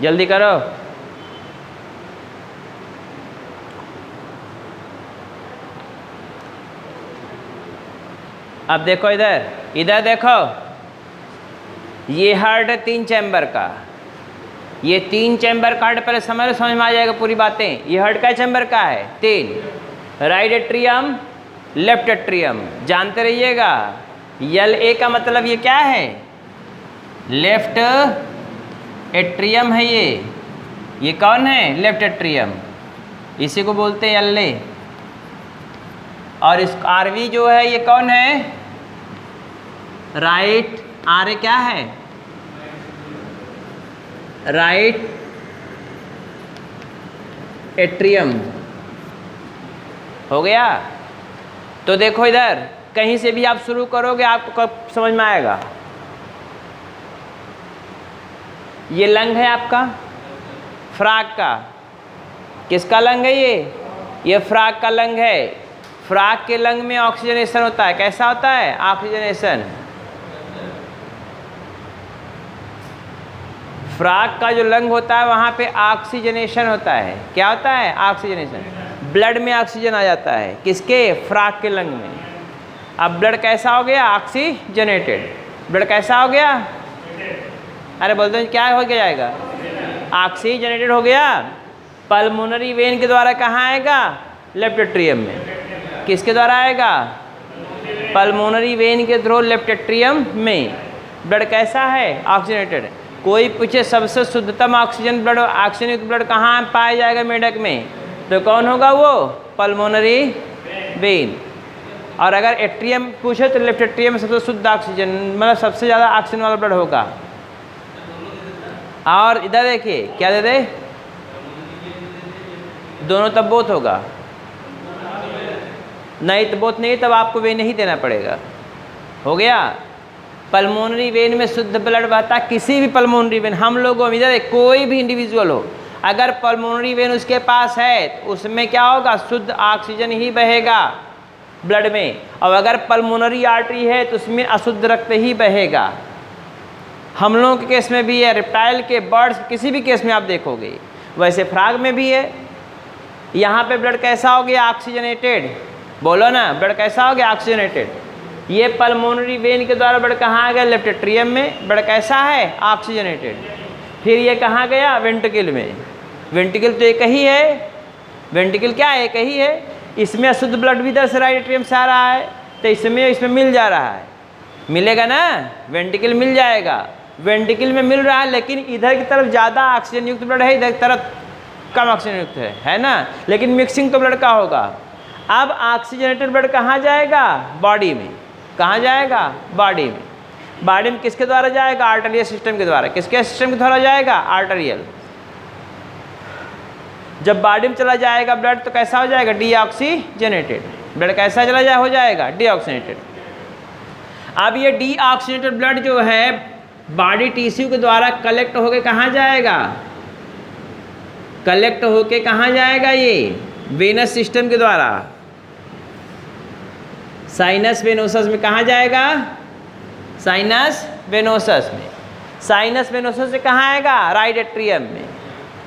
जल्दी करो। अब देखो इधर, इधर देखो, ये हार्ट है 3 चैम्बर का, ये 3 चैम्बर का हार्ट, पहले समझ में आ जाएगा पूरी बातें। ये हार्ट का चैम्बर का है 3, राइट एट्रियम, लेफ्ट एट्रियम, जानते रहिएगा। यल ए का मतलब ये क्या है? लेफ्ट एट्रियम है ये कौन है? लेफ्ट एट्रियम, इसी को बोलते हैं एल ए। और इस आरवी जो है ये कौन है? राइट, आर ए क्या है? Right atrium. हो गया? तो देखो इधर कहीं से भी आप शुरू करोगे आपको कब समझ में आएगा। ये लंग है आपका फ्राक का, किसका लंग है ये फ्राक का लंग है। फ्राक के लंग में ऑक्सीजनेशन होता है, कैसा होता है? ऑक्सीजनेशन। फ्राक का जो लंग होता है वहाँ पे ऑक्सीजनेशन होता है। क्या होता है? ऑक्सीजनेशन। ब्लड में ऑक्सीजन आ जाता है, किसके? फ्राक के लंग में। अब ब्लड कैसा हो गया? ऑक्सीजनेटेड। ब्लड कैसा हो गया? अरे बोलते हैं क्या हो जाएगा? ऑक्सीजनेटेड हो गया। पल्मोनरी वेन के द्वारा कहाँ आएगा? लेफ्ट एट्रियम में। किसके द्वारा आएगा? पल्मोनरी वेन के थ्रू लेफ्ट एट्रियम में। ब्लड कैसा है? ऑक्सीजनेटेड। कोई पूछे सबसे शुद्धतम ऑक्सीजन ब्लड, ऑक्सीजन युक्त ब्लड कहाँ पाया जाएगा मेढक में, तो कौन होगा वो? Pulmonary vein. और अगर एट्रियम पूछे तो लेफ्ट एट्रियम में सबसे शुद्ध ऑक्सीजन, मतलब सबसे ज़्यादा ऑक्सीजन वाला ब्लड होगा। और इधर देखिए क्या दे दे, दोनों तब बोथ होगा, नहीं तो बोथ नहीं, तब आपको वेन नहीं देना पड़ेगा। हो गया? पल्मोनरी वेन में शुद्ध ब्लड बहता, किसी भी पल्मोनरी वेन, हम लोगों में इधर कोई भी इंडिविजुअल हो, अगर पल्मोनरी वेन उसके पास है तो उसमें क्या होगा? शुद्ध ऑक्सीजन ही बहेगा ब्लड में। और अगर पल्मोनरी आर्टरी है तो उसमें अशुद्ध रक्त ही बहेगा। हम लोगों के केस में भी है, रेप्टाइल के, बर्ड्स, किसी भी केस में आप देखोगे। वैसे फ्रॉग में भी है। यहाँ पे ब्लड कैसा हो गया? ऑक्सीजनेटेड। बोलो ना, ब्लड कैसा हो गया? ऑक्सीजनेटेड। ये पल्मोनरी वेन के द्वारा ब्लड कहाँ आ गया? लेफ्ट एट्रियम में। ब्लड कैसा है? ऑक्सीजनेटेड। फिर ये कहाँ गया? वेंट्रिकल में। वेंट्रिकल तो एक ही है, वेंट्रिकल क्या है? एक ही है। इसमें अशुद्ध ब्लड भी इधर से राइट एट्रियम से आ रहा है, तो इसमें मिल जा रहा है, मिलेगा ना, वेंट्रिकल मिल जाएगा। वेंट्रिकल में मिल रहा है, लेकिन इधर की तरफ ज़्यादा ऑक्सीजन युक्त ब्लड है, इधर की तरफ कम ऑक्सीजन युक्त है ना, लेकिन मिक्सिंग तो ब्लड का होगा। अब ऑक्सीजनेटेड ब्लड कहाँ जाएगा? बॉडी में। कहाँ जाएगा? बॉडी में। बॉडी में किसके द्वारा जाएगा? आर्टेरियल सिस्टम के द्वारा। किसके सिस्टम के द्वारा जाएगा? आर्टेरियल। जब बॉडी में चला जाएगा ब्लड तो कैसा हो जाएगा? डीऑक्सीजनेटेड। ब्लड कैसा चला जाए? हो जाएगा डीऑक्सीजनेटेड। अब ये डीऑक्सीजनेटेड ब्लड जो है बॉडी टिश्यू के द्वारा कलेक्ट होके कहाँ जाएगा? कलेक्ट होके कहाँ जाएगा? ये वेनस सिस्टम के द्वारा साइनस वेनोसस में कहाँ जाएगा? साइनस वेनोसस में। साइनस वेनोसस से कहाँ आएगा? राइट एट्रियम में।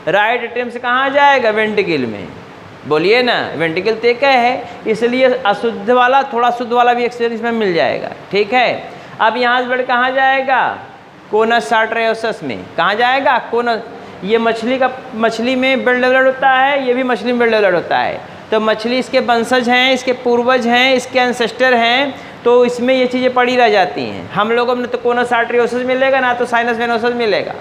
राइट एट्रियम से कहाँ जाएगा? वेंट्रिकल में। बोलिए ना, वेंट्रिकल तो क्या है, इसलिए अशुद्ध वाला थोड़ा शुद्ध वाला भी एक्सचेंज इसमें मिल जाएगा। ठीक है। अब यहाँ से ब्लड कहाँ जाएगा? कोनस आर्टेरियोसस में। कहाँ जाएगा? कोनस। ये मछली में ब्लड डेवलप होता है, ये भी मछली में ब्लड डेवलप होता है। तो मछली इसके वंशज हैं, इसके पूर्वज हैं, इसके एंसेस्टर हैं, तो इसमें ये चीज़ें पड़ी रह जाती हैं। हम लोगों में तो कोनस आर्टेरियोसस मिलेगा ना तो साइनस वेनोसस मिलेगा।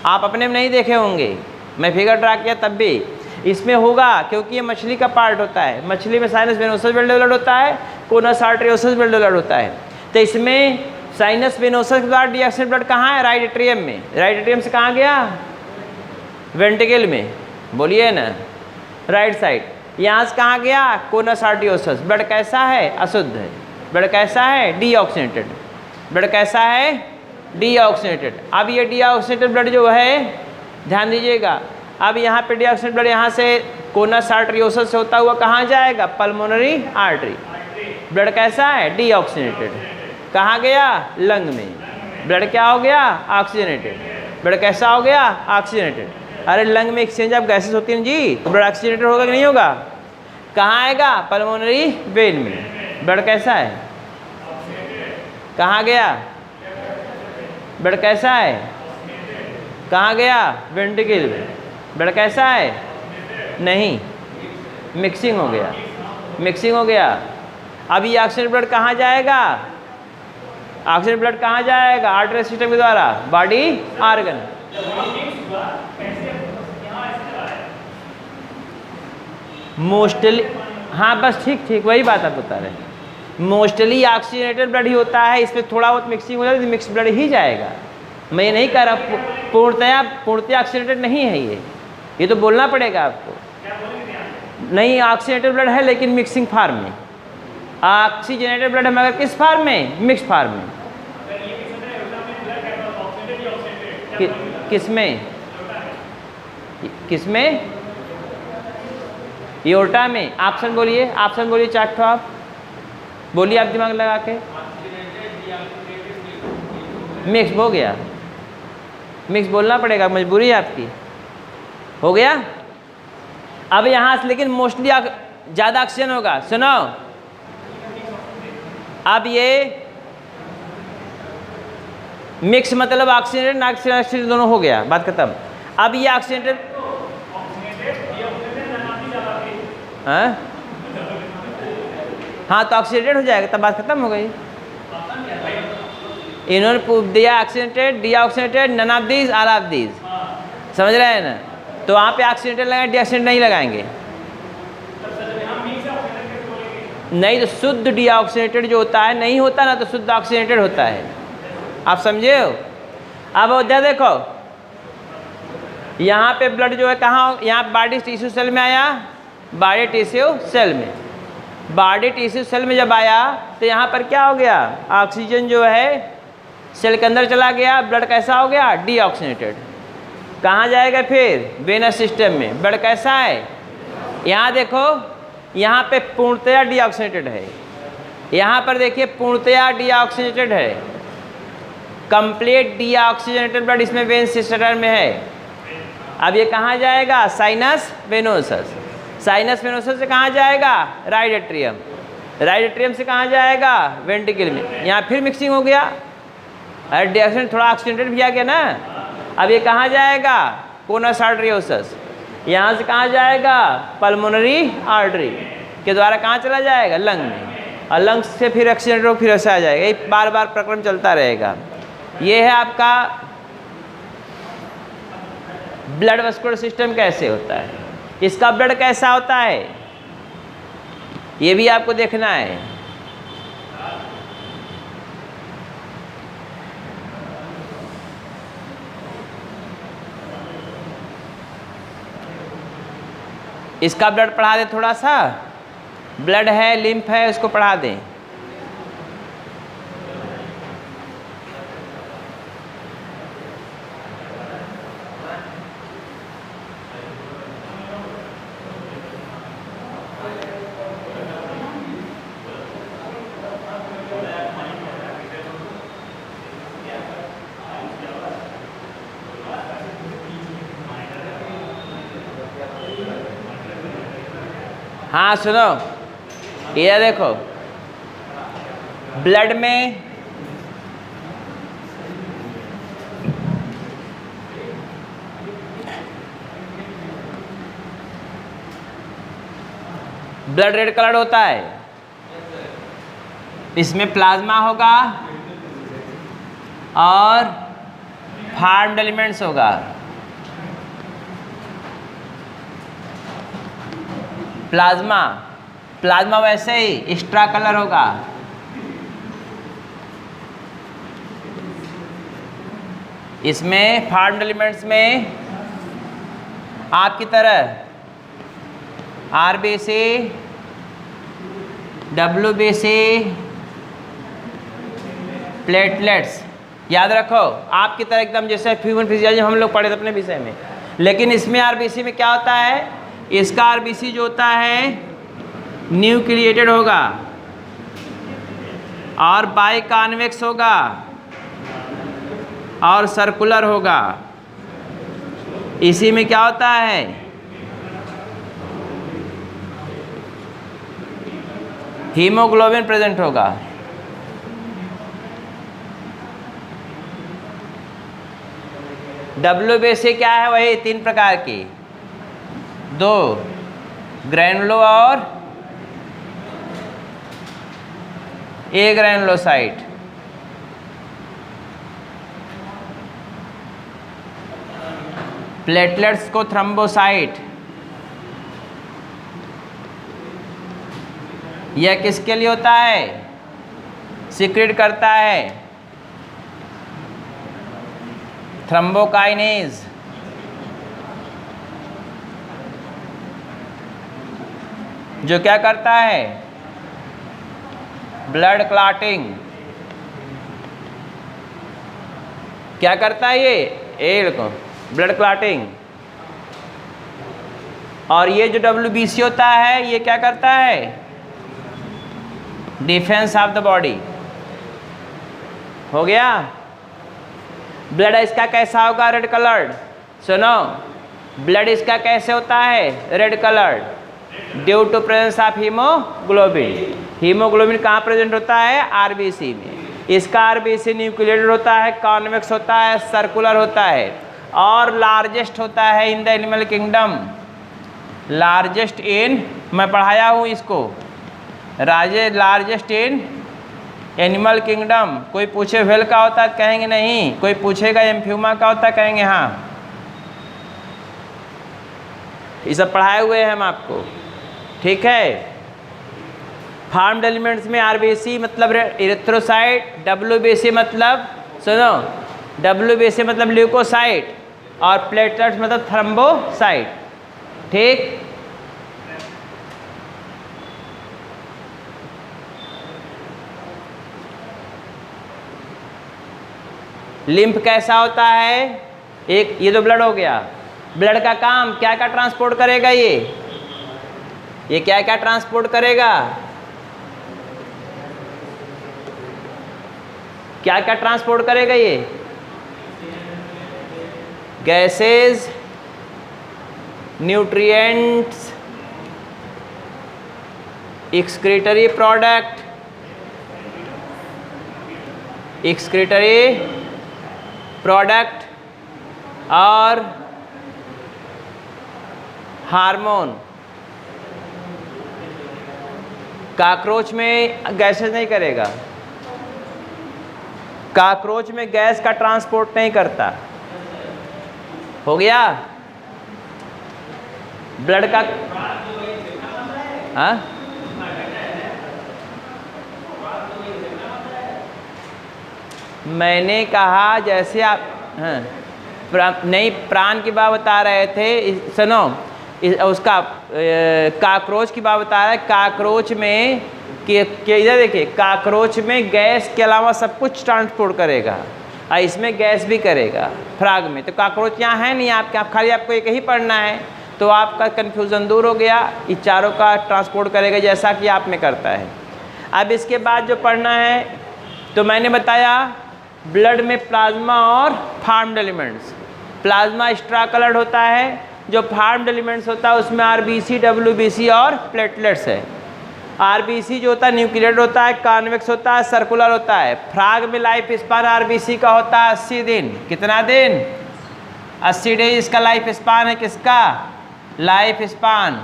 आप अपने में नहीं देखे होंगे, मैं फिगर ड्रा किया तब भी इसमें होगा, क्योंकि ये मछली का पार्ट होता है। मछली में साइनस वेनोसस ब्लड डेवलप होता है, कोनस आर्टेरियोसस ब्लड डेवलप होता है। तो इसमें साइनस वेनोसस के द्वारा डीऑक्सीजनेटेड ब्लड कहाँ है? राइट एट्रियम में। राइट एट्रियम से कहाँ गया? वेंट्रिकल में। बोलिए ना, राइट साइड। यहाँ से कहाँ गया? Conus arteriosus. ब्लड कैसा है? अशुद्ध है। ब्लड कैसा है? डीऑक्सीजनेटेड। ब्लड कैसा है? डीऑक्सीजनेटेड। अब ये डीऑक्सीजनेटेड ब्लड जो है, ध्यान दीजिएगा, अब यहाँ पे डीऑक्सीजनेटेड ब्लड यहाँ से कोनस आर्टेरियोसस से होता हुआ कहाँ जाएगा? Pulmonary artery. ब्लड कैसा है? डीऑक्सीजनेटेड। कहाँ गया? लंग में। ब्लड क्या हो गया? ऑक्सीजनेटेड। ब्लड कैसा हो गया? ऑक्सीजनेटेड। अरे लंग में एक्सचेंज ऑफ गैसेस होती हैं जी, तो ब्लड ऑक्सीजनेटेड होगा कि नहीं होगा? कहाँ आएगा? पल्मोनरी वेन में। ब्लड कैसा है? कहाँ गया? ब्लड कैसा है? कहाँ गया? वेंट्रिकल में। ब्लड कैसा है? नहीं, मिक्सिंग हो गया। मिक्सिंग हो गया। अब ये ऑक्सीजन ब्लड कहाँ जाएगा? ऑक्सीजन ब्लड कहाँ जाएगा? आर्टरी सिस्टम के द्वारा बॉडी ऑर्गन। मोस्टली, हाँ बस ठीक वही बात आप बता रहे हैं। मोस्टली ऑक्सीजनेटेड ब्लड ही होता है, इसमें थोड़ा बहुत मिक्सिंग हो जाए तो मिक्स ब्लड ही जाएगा। मैं ये नहीं कह रहा पूर्णतया ऑक्सीजनेटेड नहीं है ये तो बोलना पड़ेगा आपको। नहीं, ऑक्सीजनेटेड ब्लड है लेकिन मिक्सिंग फार्म में। ऑक्सीजनेटेड ब्लड है मगर किस फार्म में? मिक्स फार्म में। किसमें? एओर्टा में। ऑप्शन बोलिए चार ठो आप बोलिए, आप दिमाग लगा के। मिक्स हो गया, मिक्स बोलना पड़ेगा, मजबूरी है आपकी। हो गया। अब यहाँ से लेकिन मोस्टली ज़्यादा ऑक्सीजन होगा। सुनो, अब ये मिक्स मतलब ऑक्सीजनेटेड ऑक्सीजनेटेड दोनों हो गया, बात खत्म। अब ये ऑक्सीजनेटेड हाँ तो ऑक्सीडेटेड हो जाएगा, तब बात खत्म हो गई। इन्होंने पूछ दिया oxidated, deoxidated, none of these, all of these. समझ रहे हैं ना? तो वहाँ पे ऑक्सीडेटेड लगाएंगे, डीऑक्सीडेटेड नहीं लगाएंगे। नहीं तो शुद्ध डीऑक्सीडेटेड जो होता है नहीं होता ना, तो शुद्ध ऑक्सीडेटेड होता है। आप समझे हो? अब उधर देखो, यहाँ पे ब्लड जो है कहाँ, यहाँ बॉडी टिश्यू सेल में आया, बॉडी टिश्यू सेल में। बॉडी टिश्यू सेल में जब आया तो यहाँ पर क्या हो गया? ऑक्सीजन जो है सेल के अंदर चला गया, ब्लड कैसा हो गया? डीऑक्सीनेटेड। कहाँ जाएगा फिर? वेनस सिस्टम में। ब्लड कैसा है? यहाँ देखो, यहाँ पे पूर्णतया डीऑक्सीनेटेड है, यहाँ पर देखिए पूर्णतया डीऑक्सीनेटेड है। कंप्लीट डीऑक्सीजनेटेड ब्लड इसमें वेन सिस्टम में है। अब ये कहाँ जाएगा? Sinus venosus. साइनस वेनोसस से कहाँ जाएगा? Right atrium. राइट एट्रियम से कहाँ जाएगा? वेंट्रिकल में। यहाँ फिर मिक्सिंग हो गया, अरे डीऑक्सीजन थोड़ा ऑक्सीजनेटेड भी आ गया ना। अब ये कहाँ जाएगा? Conus arteriosus. यहाँ से कहाँ जाएगा? पल्मोनरी आर्टरी के द्वारा कहाँ चला जाएगा? लंग में। और लंग से फिर ऑक्सीजनेटेड फिर ऐसे आ जाएगा। ये बार बार प्रक्रम चलता रहेगा। ये है आपका ब्लड वस्कुलर सिस्टम कैसे होता है, इसका ब्लड कैसा होता है, ये भी आपको देखना है। इसका ब्लड पढ़ा दें थोड़ा सा, ब्लड है, लिम्फ है, उसको पढ़ा दें। हाँ सुनो, ये देखो ब्लड में ब्लड रेड कलर होता है, इसमें प्लाज्मा होगा और फार्म्ड एलिमेंट्स होगा। प्लाज्मा वैसे ही एक्स्ट्रा कलर होगा। इसमें फार्म्ड एलिमेंट्स में आपकी तरह आरबीसी, डब्ल्यूबीसी, प्लेटलेट्स, याद रखो आपकी तरह एकदम जैसे ह्यूमन फिजियोलॉजी हम लोग पढ़े थे अपने विषय में। लेकिन इसमें आरबीसी में क्या होता है, इसका आरबीसी जो होता है न्यूक्लिएटेड होगा और बाई कॉन्वेक्स होगा और सर्कुलर होगा। इसी में क्या होता है, हीमोग्लोबिन प्रेजेंट होगा। डब्ल्यूबीसी क्या है, वही 3 प्रकार की, 2 ग्रैनुलो और ए ग्रैनुलोसाइट। प्लेटलेट्स को थ्रोम्बोसाइट। यह किसके लिए होता है, सीक्रेट करता है थ्रोम्बोकाइनेज। जो क्या करता है, ब्लड क्लॉटिंग। क्या करता है ये देखो ब्लड क्लॉटिंग। और ये जो डब्ल्यूबीसी होता है ये क्या करता है, डिफेंस ऑफ द बॉडी। हो गया। ब्लड इसका कैसा होगा, रेड कलर्ड। सुनो, ब्लड इसका कैसे होता है, red coloured, due to presence of haemoglobin. Haemoglobin कहाँ प्रेजेंट होता है, आरबीसी में। इसका आरबीसी न्यूक्लिएटेड होता है, कॉन्वेक्स होता है, सर्कुलर होता है और लार्जेस्ट होता है in the animal kingdom. Largest in, मैं पढ़ाया हूँ इसको, लार्जेस्ट इन एनिमल किंगडम। कोई पूछे व्हेल का होता है कहेंगे नहीं, कोई पूछेगा एम्फ्यूमा का होता है कहेंगे हाँ। ये सब पढ़ाए हुए हैं हम आपको, ठीक है। फार्म्ड एलिमेंट्स में आरबीसी मतलब इरिथ्रोसाइट, डब्ल्यूबीसी मतलब सुनो, डब्ल्यूबीसी मतलब ल्यूकोसाइट और प्लेटलेट्स मतलब थ्रोम्बोसाइट, ठीक। लिम्फ कैसा होता है, एक ये तो ब्लड हो गया। ब्लड का काम क्या क्या ट्रांसपोर्ट करेगा, ये क्या क्या ट्रांसपोर्ट करेगा, क्या क्या ट्रांसपोर्ट करेगा, ये गैसेस, न्यूट्रिएंट्स, एक्सक्रीटरी प्रोडक्ट, और हार्मोन। कॉकरोच में गैसेस नहीं करेगा, कॉकरोच में गैस का ट्रांसपोर्ट नहीं करता। हो गया। ब्लड का हाँ मैंने कहा जैसे आप हाँ नहीं प्राण की बात बता रहे थे। सुनो, उसका काकरोच की बात बता रहा है। काकरोच में कि इधर देखिए, काकरोच में गैस के अलावा सब कुछ ट्रांसपोर्ट करेगा और इसमें गैस भी करेगा फ्राग में। तो काकरोच यहाँ है नहीं आपके, आप खाली आपको एक ही पढ़ना है, तो आपका कन्फ्यूज़न दूर हो गया। ये चारों का ट्रांसपोर्ट करेगा जैसा कि आप में करता है। अब इसके बाद जो पढ़ना है, तो मैंने बताया ब्लड में प्लाज्मा और farmed elements. Plasma extra coloured होता है, जो फार्म्ड एलिमेंट्स होता है उसमें आरबीसी, डब्ल्यूबीसी और प्लेटलेट्स है। आरबीसी जो होता है न्यूक्लिएटेड होता है, कॉन्वेक्स होता है, सर्कुलर होता है। फ्राग में लाइफ स्पान आरबीसी का होता है 80 दिन। कितना दिन? 80 डेज इसका लाइफ स्पान है। किसका लाइफ स्पान?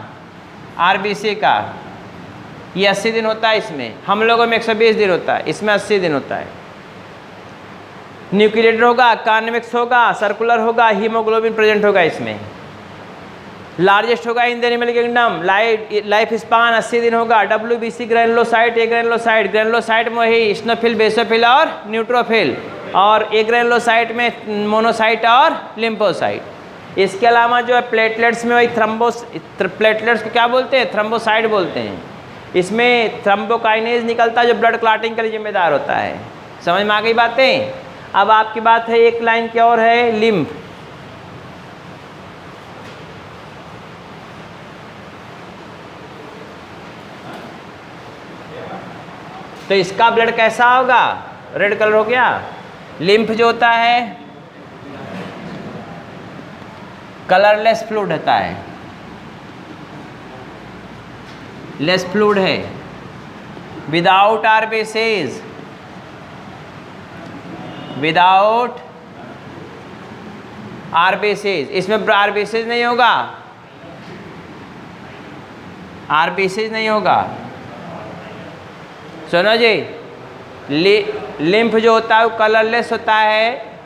आरबीसी का। ये 80 दिन होता है इसमें। हम लोगों में 120 दिन होता है, इसमें 80 दिन होता है। न्यूक्लिएटेड होगा, कॉन्वेक्स होगा, सर्कुलर होगा, हीमोग्लोबिन प्रेजेंट होगा इसमें। लार्जेस्ट होगा in the animal kingdom, life span 80 दिन होगा। डब्ल्यूबीसी ग्रैनुलोसाइट, एग्रैनुलोसाइट, ग्रैनुलोसाइट में वही स्नोफिल, बेसोफिल और न्यूट्रोफिल, और एग्रैनुलोसाइट में मोनोसाइट और लिम्फोसाइट। इसके अलावा जो है प्लेटलेट्स में वही प्लेटलेट्स को क्या बोलते हैं? थ्रम्बोसाइट बोलते हैं। इसमें थ्रम्बोकाइनेज निकलता है जो ब्लड क्लॉटिंग के लिए जिम्मेदार होता है। समझ में आ गई बातें? अब आपकी बात है, एक लाइन की और है, लिम्फ। तो इसका ब्लड कैसा होगा? रेड कलर हो गया। लिम्फ जो होता है कलरलेस फ्लूइड होता है, लेस फ्लूइड है, विदाउट आरबीसीज, विदाउट आरबीसीज। इसमें आरबीसीज नहीं होगा, आरबीसीज नहीं होगा। सुनो जी, लिम्फ जो होता है वो कलरलेस होता है।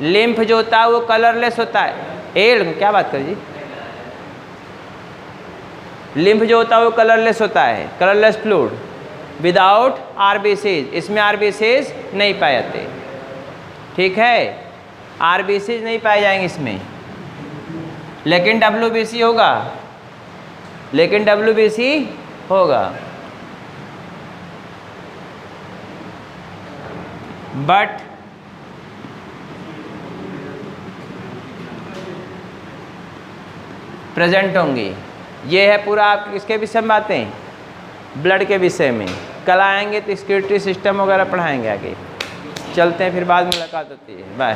लिम्फ जो होता है वो कलरलेस होता है। क्या बात कर जी? लिम्फ जो होता है वो कलरलेस होता है, कलरलेस फ्लूइड, विदाउट आरबीसीज। इसमें आरबीसीज नहीं पाए जाते, ठीक है? आरबीसीज नहीं पाए जाएंगे इसमें, लेकिन डब्ल्यूबीसी होगा, लेकिन डब्ल्यूबीसी होगा। बट प्रेजेंट होंगी। ये है पूरा आप किसके विषय में बातें? ब्लड के विषय में। कल आएंगे तो स्क्यूरिटी सिस्टम वगैरह पढ़ाएंगे आगे। चलते हैं, फिर बाद में मुलाकात होती है। बाय।